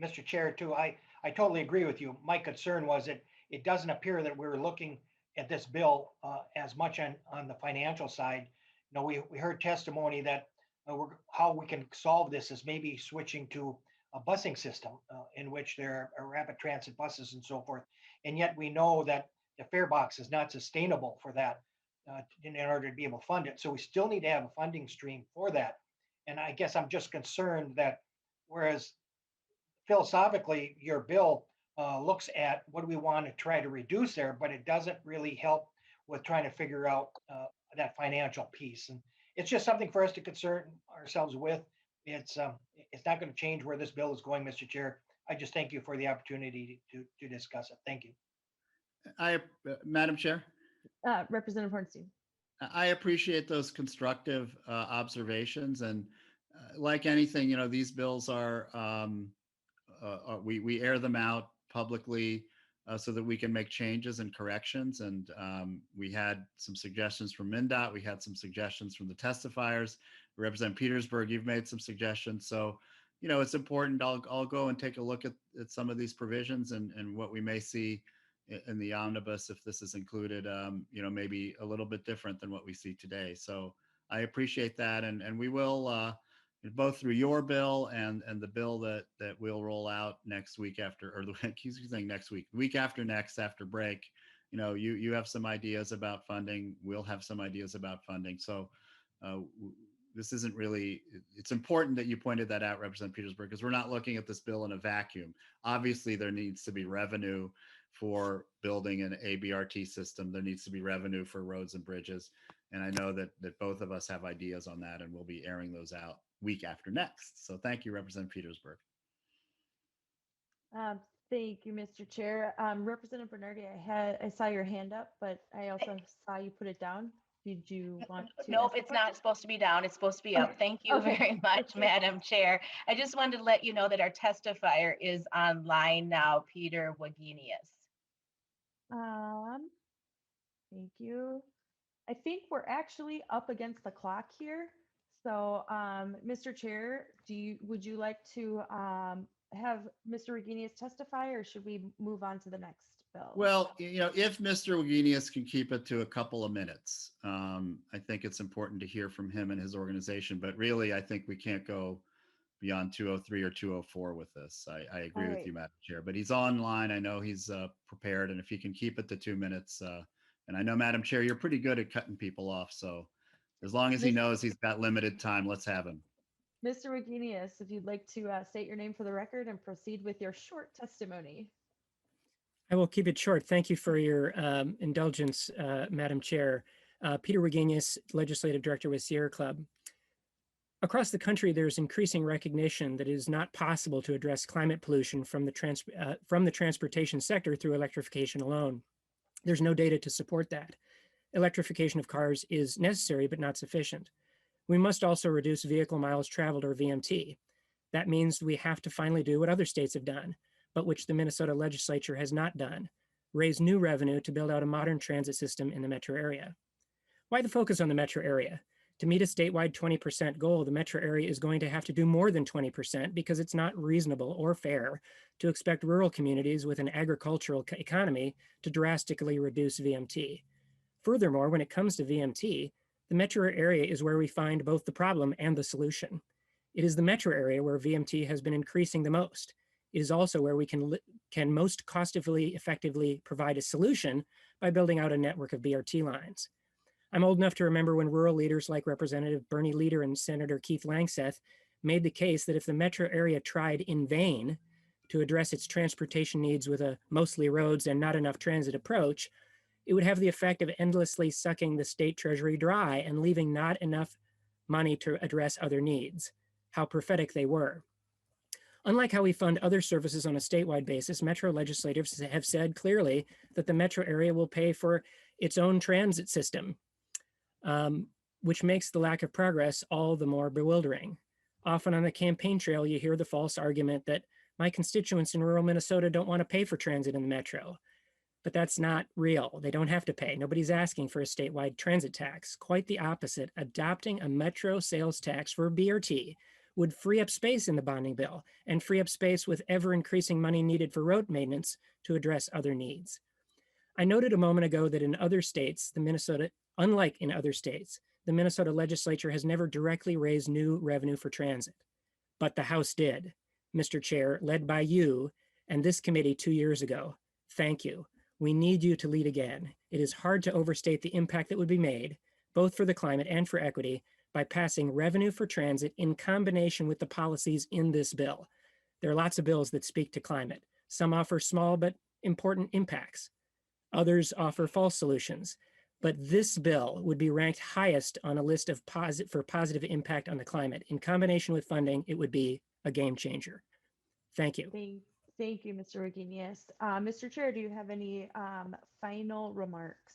Mr. Chair, too, I totally agree with you. My concern was that it doesn't appear that we're looking at this bill as much on the financial side. We heard testimony that how we can solve this is maybe switching to a busing system in which there are rapid transit buses and so forth. And yet we know that the fare box is not sustainable for that in order to be able to fund it. So we still need to have a funding stream for that. And I guess I'm just concerned that whereas philosophically your bill looks at what do we want to try to reduce there, but it doesn't really help with trying to figure out that financial piece. And it's just something for us to concern ourselves with. It's not going to change where this bill is going, Mr. Chair. I just thank you for the opportunity to discuss it. Thank you. Madam Chair. Representative Hornstein. I appreciate those constructive observations, and like anything, these bills are we air them out publicly so that we can make changes and corrections. And we had some suggestions from MnDOT. We had some suggestions from the testifiers. Representative Petersburg, you've made some suggestions. So, you know, it's important. I'll go and take a look at some of these provisions and what we may see in the omnibus if this is included, you know, maybe a little bit different than what we see today. So I appreciate that. And we will, both through your bill and the bill that we'll roll out next week after, or next week after next, after break, you know, you have some ideas about funding. We'll have some ideas about funding. So this isn't really, it's important that you pointed that out, Representative Petersburg, because we're not looking at this bill in a vacuum. Obviously, there needs to be revenue for building an ABRT system. There needs to be revenue for roads and bridges. And I know that both of us have ideas on that, and we'll be airing those out week after next. So thank you, Representative Petersburg. Thank you, Mr. Chair. Representative Bernardi, I saw your hand up, but I also saw you put it down. Did you want to? Nope, it's not supposed to be down. It's supposed to be up. Thank you very much, Madam Chair. I just wanted to let you know that our testifier is online now, Peter Wagenius. Thank you. I think we're actually up against the clock here. So, Mr. Chair, would you like to have Mr. Reginius testify, or should we move on to the next bill? Well, you know, if Mr. Wagenius can keep it to a couple of minutes, I think it's important to hear from him and his organization. But really, I think we can't go beyond 203 or 204 with this. I agree with you, Madam Chair. But he's online. I know he's prepared, and if he can keep it to 2 minutes, and I know, Madam Chair, you're pretty good at cutting people off. So as long as he knows he's got limited time, let's have him. Mr. Reginius, if you'd like to state your name for the record and proceed with your short testimony. I will keep it short. Thank you for your indulgence, Madam Chair. Peter Reginius, Legislative Director with Sierra Club. Across the country, there's increasing recognition that it is not possible to address climate pollution from the transportation sector through electrification alone. There's no data to support that. Electrification of cars is necessary, but not sufficient. We must also reduce vehicle miles traveled, or VMT. That means we have to finally do what other states have done, but which the Minnesota legislature has not done: raise new revenue to build out a modern transit system in the metro area. Why the focus on the metro area? To meet a statewide 20% goal, the metro area is going to have to do more than 20% because it's not reasonable or fair to expect rural communities with an agricultural economy to drastically reduce VMT. Furthermore, when it comes to VMT, the metro area is where we find both the problem and the solution. It is the metro area where VMT has been increasing the most. It is also where we can most effectively provide a solution by building out a network of BRT lines. I'm old enough to remember when rural leaders like Representative Bernie Leader and Senator Keith Langseth made the case that if the metro area tried in vain to address its transportation needs with a mostly roads and not enough transit approach, it would have the effect of endlessly sucking the state treasury dry and leaving not enough money to address other needs. How prophetic they were. Unlike how we fund other services on a statewide basis, metro legislators have said clearly that the metro area will pay for its own transit system, which makes the lack of progress all the more bewildering. Often on the campaign trail, you hear the false argument that my constituents in rural Minnesota don't want to pay for transit in the metro. But that's not real. They don't have to pay. Nobody's asking for a statewide transit tax. Quite the opposite. Adopting a metro sales tax for BRT would free up space in the bonding bill and free up space with ever increasing money needed for road maintenance to address other needs. I noted a moment ago that in other states, unlike in other states, the Minnesota legislature has never directly raised new revenue for transit. But the House did, Mr. Chair, led by you and this committee 2 years ago. Thank you. We need you to lead again. It is hard to overstate the impact that would be made, both for the climate and for equity, by passing revenue for transit in combination with the policies in this bill. There are lots of bills that speak to climate. Some offer small but important impacts. Others offer false solutions. But this bill would be ranked highest on a list of positive impact on the climate. In combination with funding, it would be a game changer. Thank you. Thank you, Mr. Reginius. Mr. Chair, do you have any final remarks?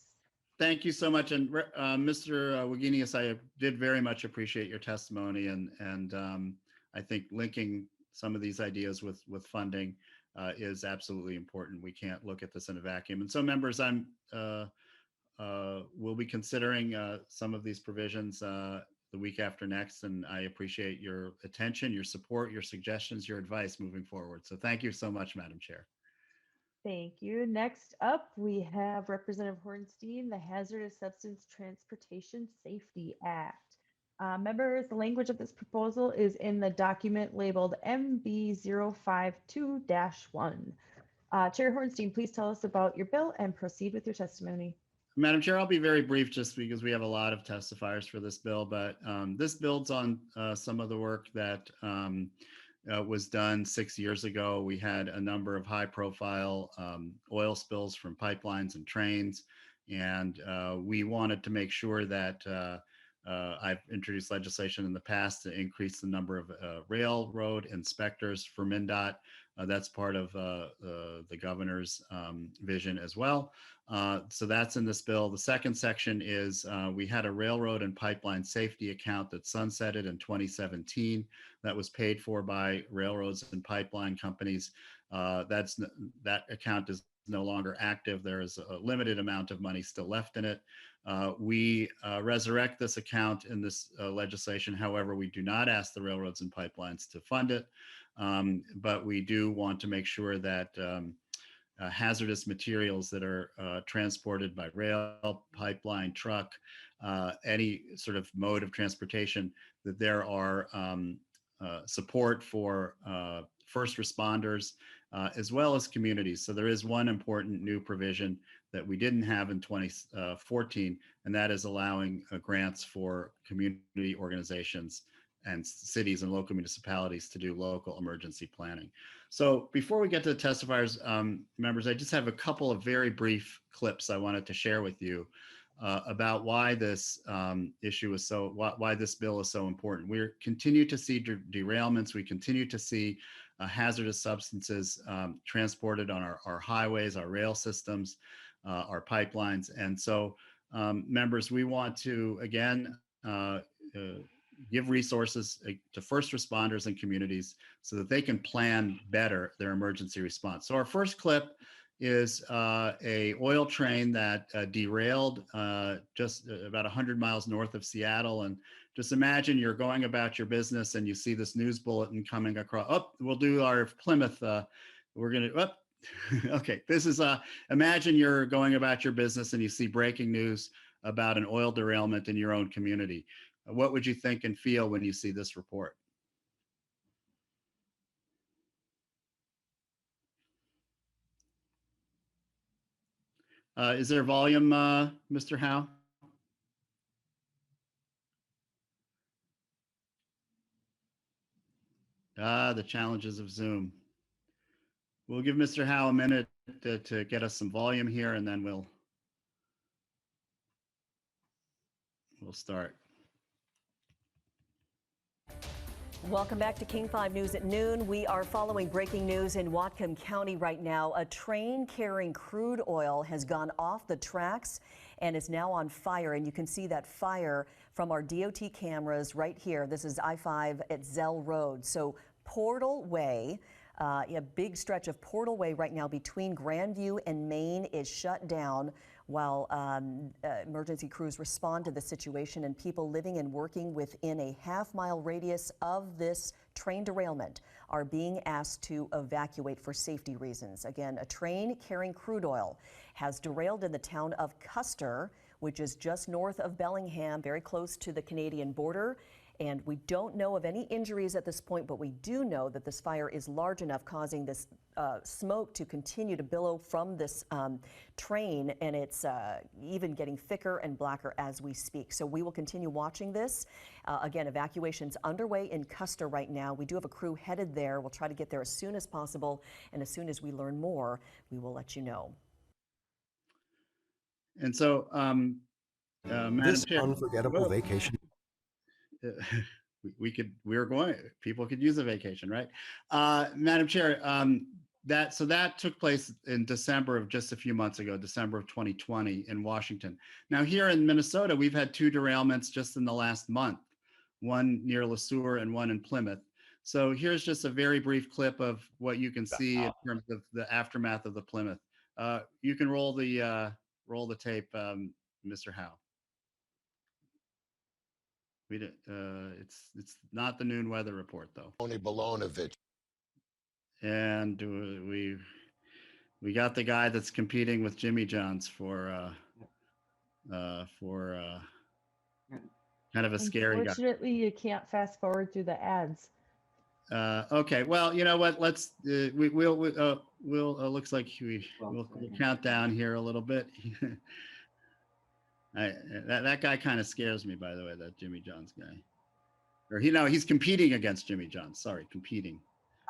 Thank you so much. And Mr. Wagenius, I did very much appreciate your testimony, and I think linking some of these ideas with funding is absolutely important. We can't look at this in a vacuum. And so members, we'll be considering some of these provisions the week after next, and I appreciate your attention, your support, your suggestions, your advice moving forward. So thank you so much, Madam Chair. Thank you. Next up, we have Representative Hornstein, the Hazardous Substance Transportation Safety Act. Members, the language of this proposal is in the document labeled MB052-1. Chair Hornstein, please tell us about your bill and proceed with your testimony. Madam Chair, I'll be very brief just because we have a lot of testifiers for this bill, but this builds on some of the work that was done 6 years ago. We had a number of high-profile oil spills from pipelines and trains, and we wanted to make sure that I've introduced legislation in the past to increase the number of railroad inspectors for MnDOT. That's part of the governor's vision as well. So that's in this bill. The second section is we had a railroad and pipeline safety account that sunsetted in 2017 that was paid for by railroads and pipeline companies. That account is no longer active. There is a limited amount of money still left in it. We resurrect this account in this legislation. However, we do not ask the railroads and pipelines to fund it, but we do want to make sure that hazardous materials that are transported by rail, pipeline, truck, any sort of mode of transportation, that there are support for first responders as well as communities. So there is one important new provision that we didn't have in 2014, and that is allowing grants for community organizations and cities and local municipalities to do local emergency planning. So before we get to the testifiers, members, I just have a couple of very brief clips I wanted to share with you about why this issue is why this bill is so important. We continue to see derailments. We continue to see hazardous substances transported on our highways, our rail systems, our pipelines. And so members, we want to, again, give resources to first responders and communities so that they can plan better their emergency response. So our first clip is a oil train that derailed just about 100 miles north of Seattle. And just imagine you're going about your business and you see this news bulletin coming across. Oh, we'll do our Plymouth. We're going to, okay, this is, imagine you're going about your business and you see breaking news about an oil derailment in your own community. What would you think and feel when you see this report? Is there volume, Mr. Howe? The challenges of Zoom. We'll give Mr. Howe a minute to get us some volume here, and then we'll start. Welcome back to King 5 News at noon. We are following breaking news in Whatcom County right now. A train carrying crude oil has gone off the tracks and is now on fire. And you can see that fire from our DOT cameras right here. This is I-5 at Zell Road. So Portal Way, a big stretch of Portal Way right now between Grandview and Main is shut down while emergency crews respond to the situation, and people living and working within a half-mile radius of this train derailment are being asked to evacuate for safety reasons. Again, a train carrying crude oil has derailed in the town of Custer, which is just north of Bellingham, very close to the Canadian border. And we don't know of any injuries at this point, but we do know that this fire is large enough, causing this smoke to continue to billow from this train, and it's even getting thicker and blacker as we speak. So we will continue watching this. Again, evacuation's underway in Custer right now. We do have a crew headed there. We'll try to get there as soon as possible, and as soon as we learn more, we will let you know. And so, this unforgettable vacation. People could use a vacation, right? Madam Chair, that took place in December of just a few months ago, December of 2020 in Washington. Now here in Minnesota, we've had two derailments just in the last month, one near Le Sueur and one in Plymouth. So here's just a very brief clip of what you can see in terms of the aftermath of the Plymouth. You can roll the tape, Mr. Howe. It's not the noon weather report though. Tony Balonovich. And we got the guy that's competing with Jimmy John's for kind of a scary guy. Unfortunately, you can't fast forward through the ads. Okay, well, you know what? Let's we'll looks like we'll count down here a little bit. That guy kind of scares me, by the way, that Jimmy John's guy. Or he's competing against Jimmy John's. Sorry, competing.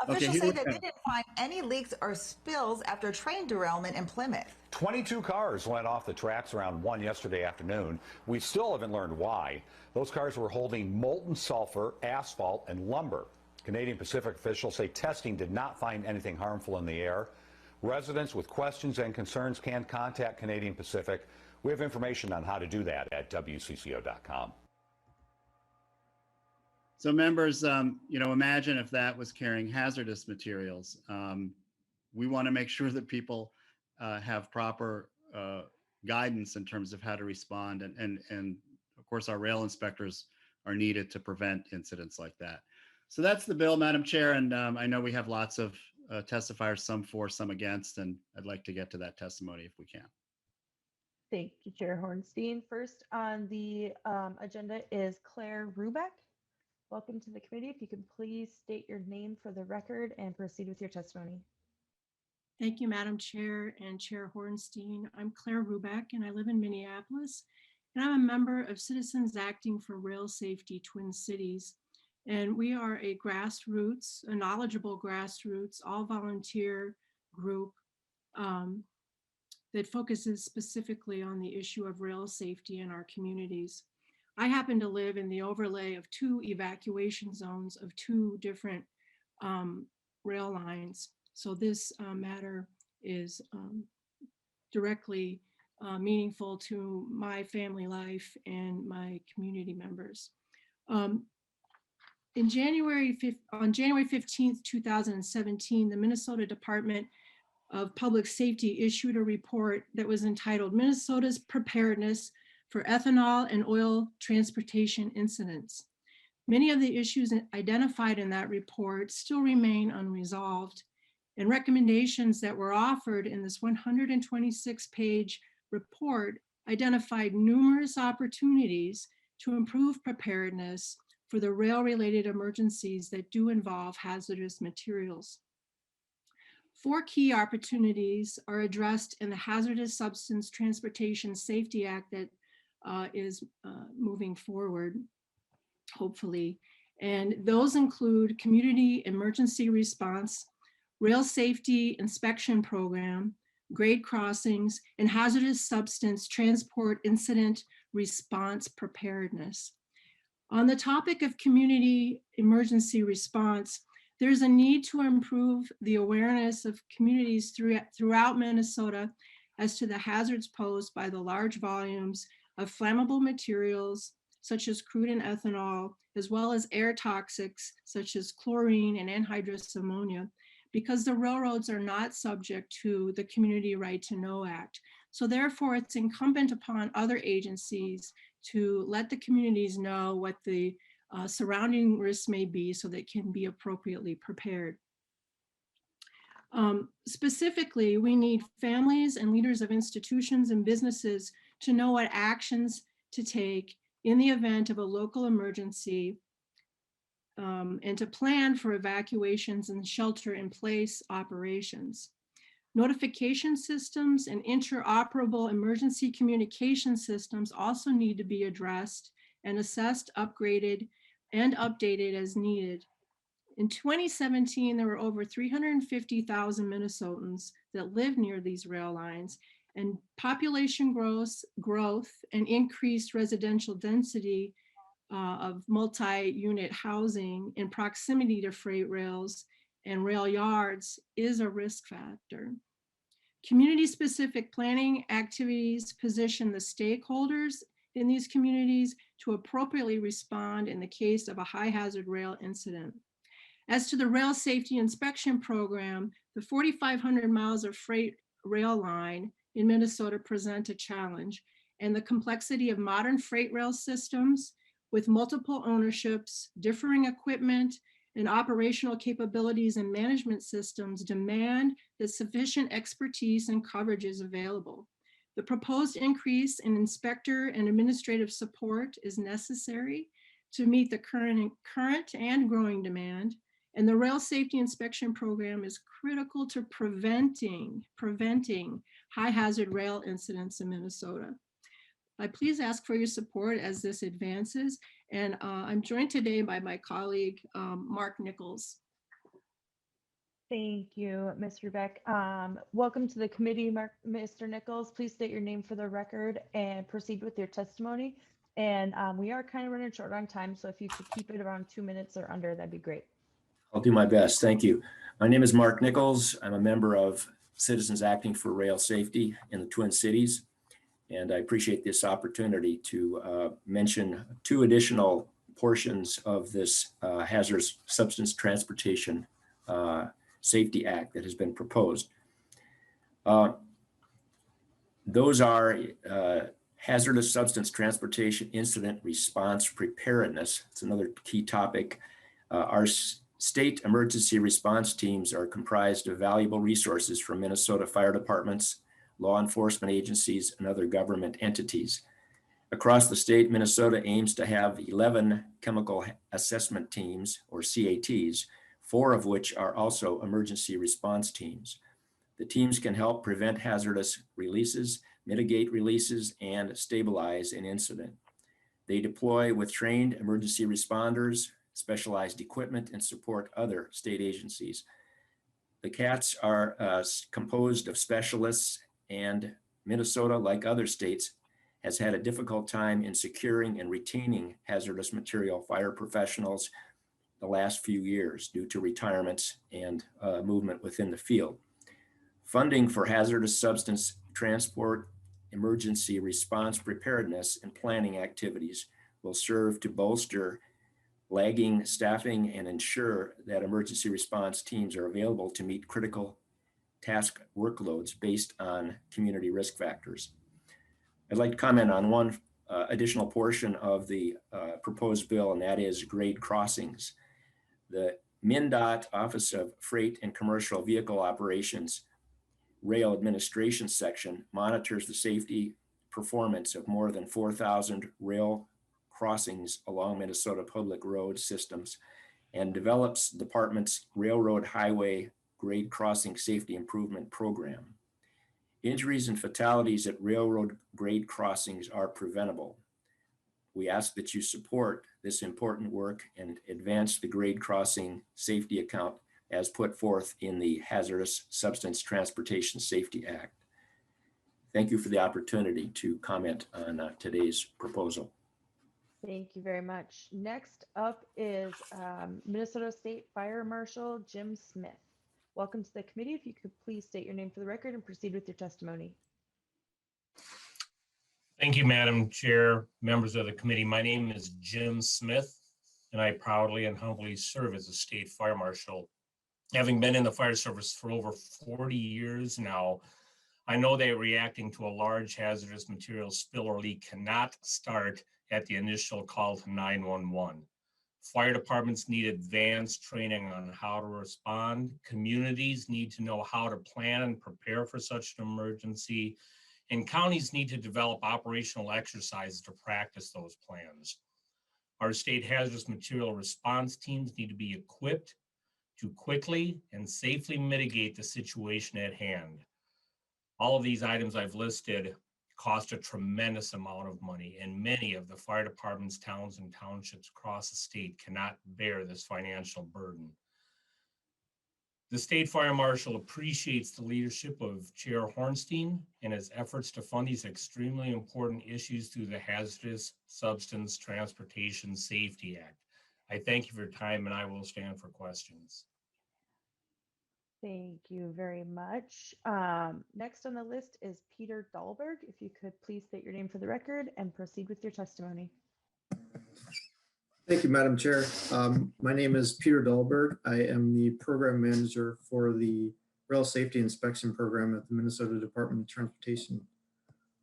Officials say that they didn't find any leaks or spills after a train derailment in Plymouth. 22 cars went off the tracks around 1 yesterday afternoon. We still haven't learned why. Those cars were holding molten sulfur, asphalt, and lumber. Canadian Pacific officials say testing did not find anything harmful in the air. Residents with questions and concerns can contact Canadian Pacific. We have information on how to do that at wcco.com. So members, imagine if that was carrying hazardous materials. We want to make sure that people have proper guidance in terms of how to respond. And of course, our rail inspectors are needed to prevent incidents like that. So that's the bill, Madam Chair. And I know we have lots of testifiers, some for, some against, and I'd like to get to that testimony if we can. Thank you, Chair Hornstein. First on the agenda is Claire Rubeck. Welcome to the committee. If you can please state your name for the record and proceed with your testimony. Thank you, Madam Chair and Chair Hornstein. I'm Claire Rubeck and I live in Minneapolis, and I'm a member of Citizens Acting for Rail Safety Twin Cities. And we are a knowledgeable grassroots, all volunteer group that focuses specifically on the issue of rail safety in our communities. I happen to live in the overlay of 2 evacuation zones of 2 different rail lines. So this matter is directly meaningful to my family life and my community members. On January 15th, 2017, the Minnesota Department of Public Safety issued a report that was entitled Minnesota's Preparedness for Ethanol and Oil Transportation Incidents. Many of the issues identified in that report still remain unresolved, and recommendations that were offered in this 126-page report identified numerous opportunities to improve preparedness for the rail-related emergencies that do involve hazardous materials. 4 key opportunities are addressed in the Hazardous Substance Transportation Safety Act that is moving forward, hopefully. And those include community emergency response, rail safety inspection program, grade crossings, and hazardous substance transport incident response preparedness. On the topic of community emergency response, there's a need to improve the awareness of communities throughout Minnesota as to the hazards posed by the large volumes of flammable materials such as crude and ethanol, as well as air toxics such as chlorine and anhydrous ammonia, because the railroads are not subject to the Community Right to Know Act. So therefore, it's incumbent upon other agencies to let the communities know what the surrounding risks may be so they can be appropriately prepared. Specifically, we need families and leaders of institutions and businesses to know what actions to take in the event of a local emergency, and to plan for evacuations and shelter-in-place operations. Notification systems and interoperable emergency communication systems also need to be addressed and assessed, upgraded, and updated as needed. In 2017, there were over 350,000 Minnesotans that live near these rail lines, and population growth and increased residential density of multi-unit housing in proximity to freight rails and rail yards is a risk factor. Community-specific planning activities position the stakeholders in these communities to appropriately respond in the case of a high hazard rail incident. As to the rail safety inspection program, the 4,500 miles of freight rail line in Minnesota present a challenge, and the complexity of modern freight rail systems with multiple ownerships, differing equipment, and operational capabilities and management systems demand that sufficient expertise and coverage is available. The proposed increase in inspector and administrative support is necessary to meet the current and growing demand, and the rail safety inspection program is critical to preventing high hazard rail incidents in Minnesota. I please ask for your support as this advances, and I'm joined today by my colleague, Mark Nichols. Thank you, Ms. Rubeck. Welcome to the committee, Mr. Nichols. Please state your name for the record and proceed with your testimony. And we are kind of running short on time, so if you could keep it around 2 minutes or under, that'd be great. I'll do my best. Thank you. My name is Mark Nichols. I'm a member of Citizens Acting for Rail Safety in the Twin Cities, and I appreciate this opportunity to mention 2 additional portions of this Hazardous Substance Transportation Safety Act that has been proposed. Those are hazardous substance transportation incident response preparedness. It's another key topic. Our state emergency response teams are comprised of valuable resources from Minnesota fire departments, law enforcement agencies, and other government entities. Across the state, Minnesota aims to have 11 chemical assessment teams, or CATs, 4 of which are also emergency response teams. The teams can help prevent hazardous releases, mitigate releases, and stabilize an incident. They deploy with trained emergency responders, specialized equipment, and support other state agencies. The CATs are composed of specialists, and Minnesota, like other states, has had a difficult time in securing and retaining hazardous material fire professionals the last few years due to retirements and movement within the field. Funding for hazardous substance transport, emergency response preparedness, and planning activities will serve to bolster lagging staffing and ensure that emergency response teams are available to meet critical task workloads based on community risk factors. I'd like to comment on one additional portion of the proposed bill, and that is grade crossings. The MnDOT Office of Freight and Commercial Vehicle Operations Rail Administration section monitors the safety performance of more than 4,000 rail crossings along Minnesota public road systems and develops the department's railroad highway grade crossing safety improvement program. Injuries and fatalities at railroad grade crossings are preventable. We ask that you support this important work and advance the grade crossing safety account as put forth in the Hazardous Substance Transportation Safety Act. Thank you for the opportunity to comment on today's proposal. Thank you very much. Next up is Minnesota State Fire Marshal Jim Smith. Welcome to the committee. If you could please state your name for the record and proceed with your testimony. Thank you, Madam Chair, members of the committee. My name is Jim Smith, and I proudly and humbly serve as a state fire marshal. Having been in the fire service for over 40 years now, I know that reacting to a large hazardous material spill or leak cannot start at the initial call to 911. Fire departments need advanced training on how to respond. Communities need to know how to plan and prepare for such an emergency. And counties need to develop operational exercises to practice those plans. Our state hazardous material response teams need to be equipped to quickly and safely mitigate the situation at hand. All of these items I've listed cost a tremendous amount of money, and many of the fire departments, towns, and townships across the state cannot bear this financial burden. The State Fire Marshal appreciates the leadership of Chair Hornstein and his efforts to fund these extremely important issues through the Hazardous Substance Transportation Safety Act. I thank you for your time, and I will stand for questions. Thank you very much. Next on the list is Peter Dahlberg. If you could please state your name for the record and proceed with your testimony. Thank you, Madam Chair. My name is Peter Dahlberg. I am the program manager for the Rail Safety Inspection Program at the Minnesota Department of Transportation.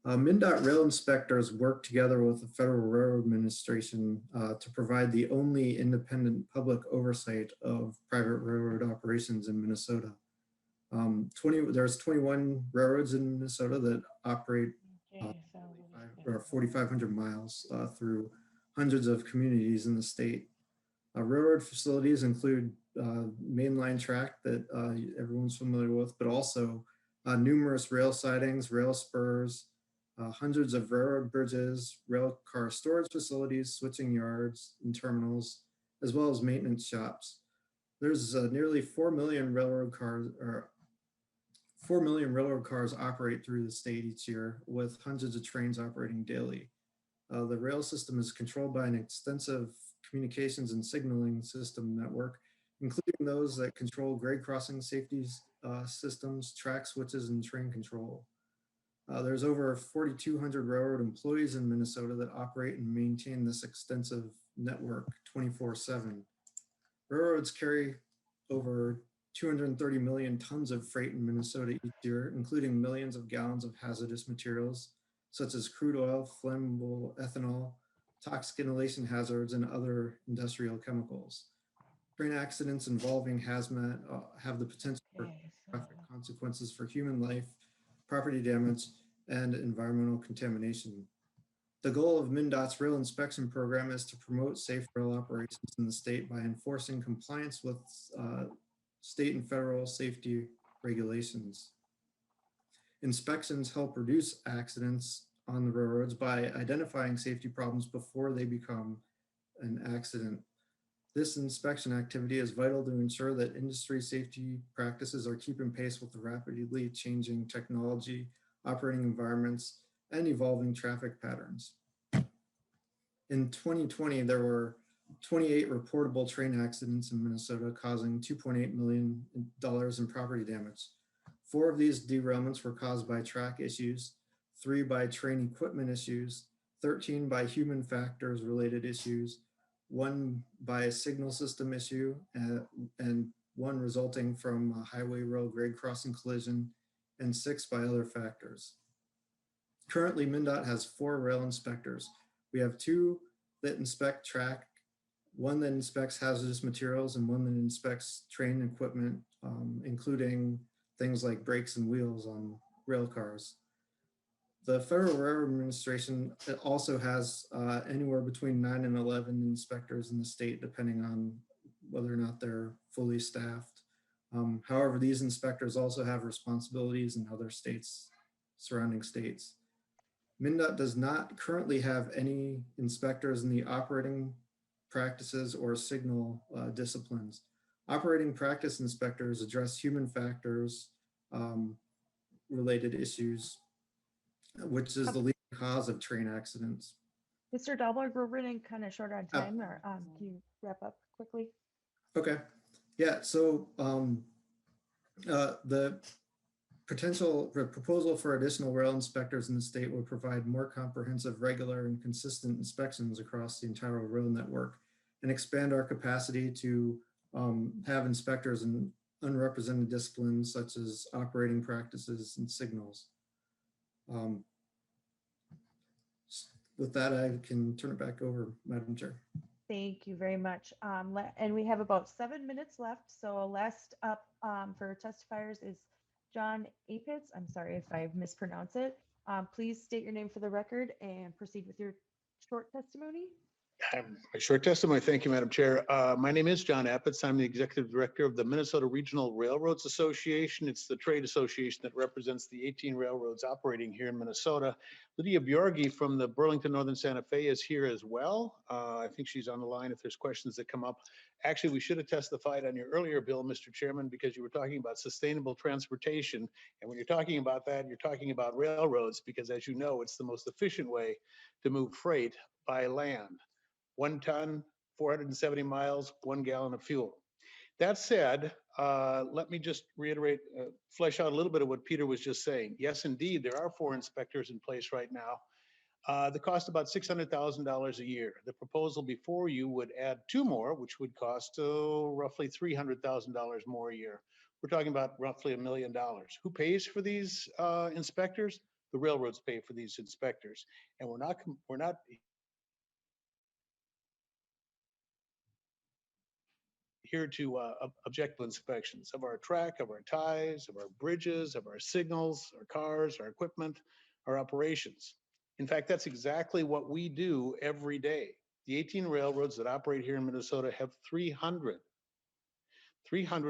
MnDOT rail inspectors work together with the Federal Railroad Administration to provide the only independent public oversight of private railroad operations in Minnesota. There's 21 railroads in Minnesota that operate 4,500 miles through hundreds of communities in the state. Railroad facilities include mainline track that everyone's familiar with, but also numerous rail sidings, rail spurs, hundreds of railroad bridges, rail car storage facilities, switching yards and terminals, as well as maintenance shops. There's nearly 4 million railroad cars, or 4 million railroad cars operate through the state each year, with hundreds of trains operating daily. The rail system is controlled by an extensive communications and signaling system network, including those that control grade crossing safety systems, track switches, and train control. There's over 4,200 railroad employees in Minnesota that operate and maintain this extensive network 24/7. Railroads carry over 230 million tons of freight in Minnesota each year, including millions of gallons of hazardous materials, such as crude oil, flammable ethanol, toxic inhalation hazards, and other industrial chemicals. Train accidents involving hazmat have the potential for catastrophic consequences for human life, property damage, and environmental contamination. The goal of MnDOT's rail inspection program is to promote safe rail operations in the state by enforcing compliance with state and federal safety regulations. Inspections help reduce accidents on the railroads by identifying safety problems before they become an accident. This inspection activity is vital to ensure that industry safety practices are keeping pace with the rapidly changing technology, operating environments, and evolving traffic patterns. In 2020, there were 28 reportable train accidents in Minnesota, causing $2.8 million in property damage. 4 of these derailments were caused by track issues, 3 by train equipment issues, 13 by human factors related issues, 1 by a signal system issue, and 1 resulting from a highway rail grade crossing collision, and 6 by other factors. Currently, MnDOT has 4 rail inspectors. We have 2 that inspect track, 1 that inspects hazardous materials, and 1 that inspects train equipment, including things like brakes and wheels on rail cars. The Federal Railroad Administration also has anywhere between 9 and 11 inspectors in the state, depending on whether or not they're fully staffed. However, these inspectors also have responsibilities in other states, surrounding states. MnDOT does not currently have any inspectors in the operating practices or signal disciplines. Operating practice inspectors address human factors related issues, which is the leading cause of train accidents. Mr. Dahlberg, we're running kind of short on time, or can you wrap up quickly? Okay. Yeah, so the proposal for additional rail inspectors in the state would provide more comprehensive, regular, and consistent inspections across the entire rail network and expand our capacity to have inspectors in unrepresented disciplines such as operating practices and signals. With that, I can turn it back over, Madam Chair. Thank you very much. And we have about 7 minutes left. So last up for testifiers is John Apitz. I'm sorry if I mispronounce it. Please state your name for the record and proceed with your short testimony. My short testimony. Thank you, Madam Chair. My name is John Apitz. I'm the Executive Director of the Minnesota Regional Railroads Association. It's the trade association that represents the 18 railroads operating here in Minnesota. Lydia Bjorgi from the Burlington Northern Santa Fe is here as well. I think she's on the line if there's questions that come up. Actually, we should have testified on your earlier bill, Mr. Chairman, because you were talking about sustainable transportation. And when you're talking about that, you're talking about railroads, because as you know, it's the most efficient way to move freight by land. 1 ton, 470 miles, 1 gallon of fuel. That said, let me just reiterate, flesh out a little bit of what Peter was just saying. Yes, indeed, there are 4 inspectors in place right now. That cost about $600,000 a year. The proposal before you would add 2 more, which would cost roughly $300,000 more a year. We're talking about roughly $1 million. Who pays for these inspectors? The railroads pay for these inspectors, and we're not here to object to inspections of our track, of our ties, of our bridges, of our signals, our cars, our equipment, our operations. In fact, that's exactly what we do every day. The 18 railroads that operate here in Minnesota have 300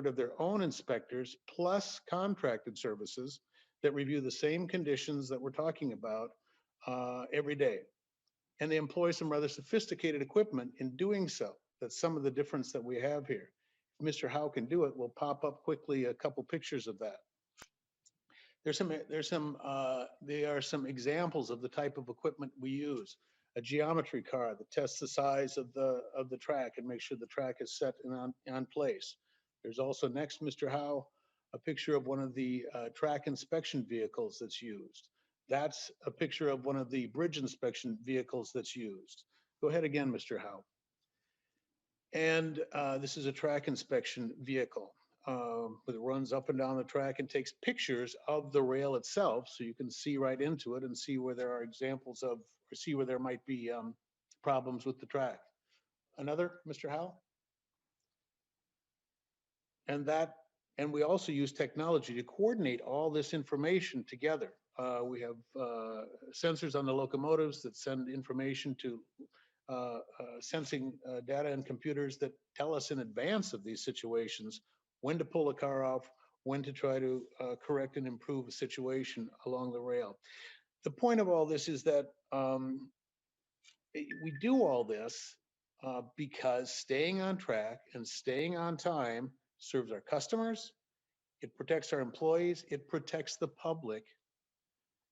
of their own inspectors plus contracted services that review the same conditions that we're talking about every day. And they employ some rather sophisticated equipment in doing so. That's some of the difference that we have here. If Mr. Howe can do it, we'll pop up quickly a couple pictures of that. There are some examples of the type of equipment we use. A geometry car that tests the size of the track and makes sure the track is set and on place. There's also next, Mr. Howe, a picture of one of the track inspection vehicles that's used. That's a picture of one of the bridge inspection vehicles that's used. Go ahead again, Mr. Howe. And this is a track inspection vehicle that runs up and down the track and takes pictures of the rail itself, so you can see right into it and see where there are examples of, or see where there might be problems with the track. Another, Mr. Howe? And we also use technology to coordinate all this information together. We have sensors on the locomotives that send information to sensing data and computers that tell us in advance of these situations when to pull a car off, when to try to correct and improve a situation along the rail. The point of all this is that we do all this because staying on track and staying on time serves our customers, it protects our employees, it protects the public,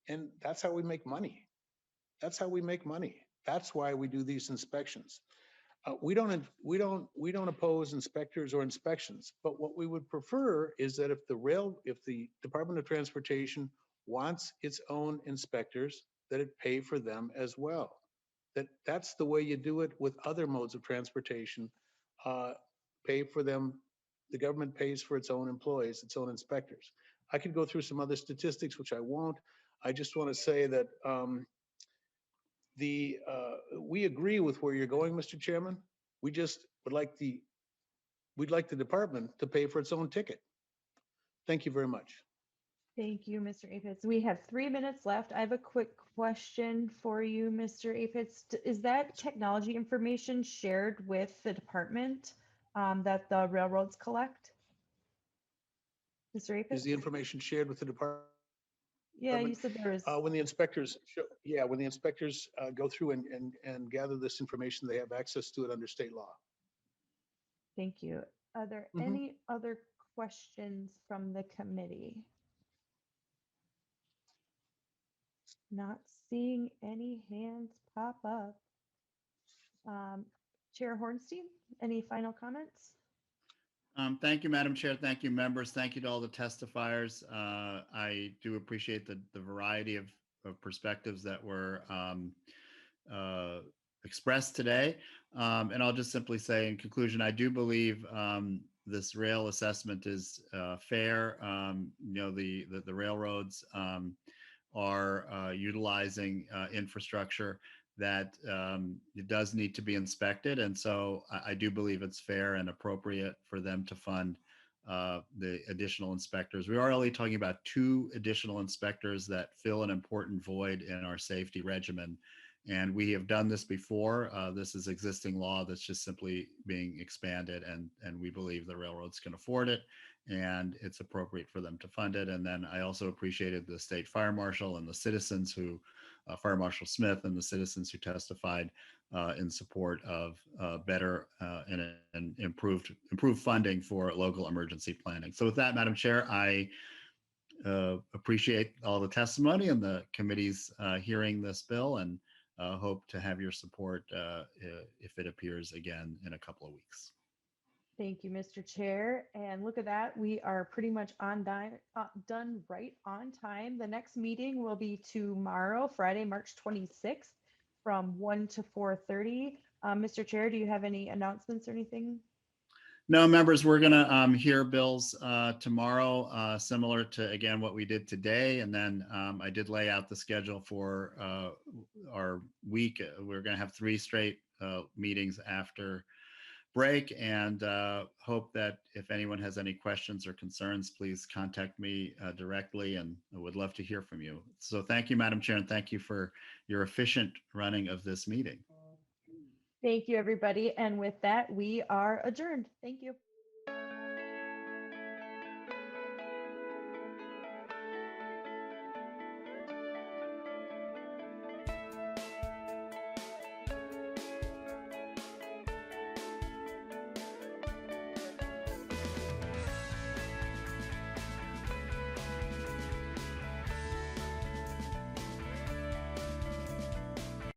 and that's how we make money. That's how we make money. That's why we do these inspections. We don't oppose inspectors or inspections, but what we would prefer is that if the Department of Transportation wants its own inspectors, that it pay for them as well. That's the way you do it with other modes of transportation. Pay for them. The government pays for its own employees, its own inspectors. I could go through some other statistics, which I won't. I just want to say that we agree with where you're going, Mr. Chairman. We just would like we'd like the department to pay for its own ticket. Thank you very much. Thank you, Mr. Apitz. We have 3 minutes left. I have a quick question for you, Mr. Apitz. Is that technology information shared with the department that the railroads collect? Mr. Apitz? Is the information shared with the department? Yeah, you said there is. When the inspectors go through and gather this information, they have access to it under state law. Thank you. Are there any other questions from the committee? Not seeing any hands pop up. Chair Hornstein, any final comments? Thank you, Madam Chair. Thank you, members. Thank you to all the testifiers. I do appreciate the variety of perspectives that were expressed today. And I'll just simply say in conclusion, I do believe this rail assessment is fair. The railroads are utilizing infrastructure that it does need to be inspected. And so I do believe it's fair and appropriate for them to fund the additional inspectors. We are only talking about 2 additional inspectors that fill an important void in our safety regimen. And we have done this before. This is existing law that's just simply being expanded, and we believe the railroads can afford it, and it's appropriate for them to fund it. And then I also appreciated the state fire marshal and the citizens who, Fire Marshal Smith and the citizens who testified in support of better and improved funding for local emergency planning. So with that, Madam Chair, I appreciate all the testimony and the committee's hearing this bill, and hope to have your support if it appears again in a couple of weeks. Thank you, Mr. Chair. And look at that, we are pretty much done right on time. The next meeting will be tomorrow, Friday, March 26th from 1 to 4:30. Mr. Chair, do you have any announcements or anything? No, members, we're going to hear bills tomorrow, similar to, again, what we did today. And then I did lay out the schedule for our week. We're going to have 3 straight meetings after break, and hope that if anyone has any questions or concerns, please contact me directly, and I would love to hear from you. So thank you, Madam Chair, and thank you for your efficient running of this meeting. Thank you, everybody. And with that, we are adjourned. Thank you.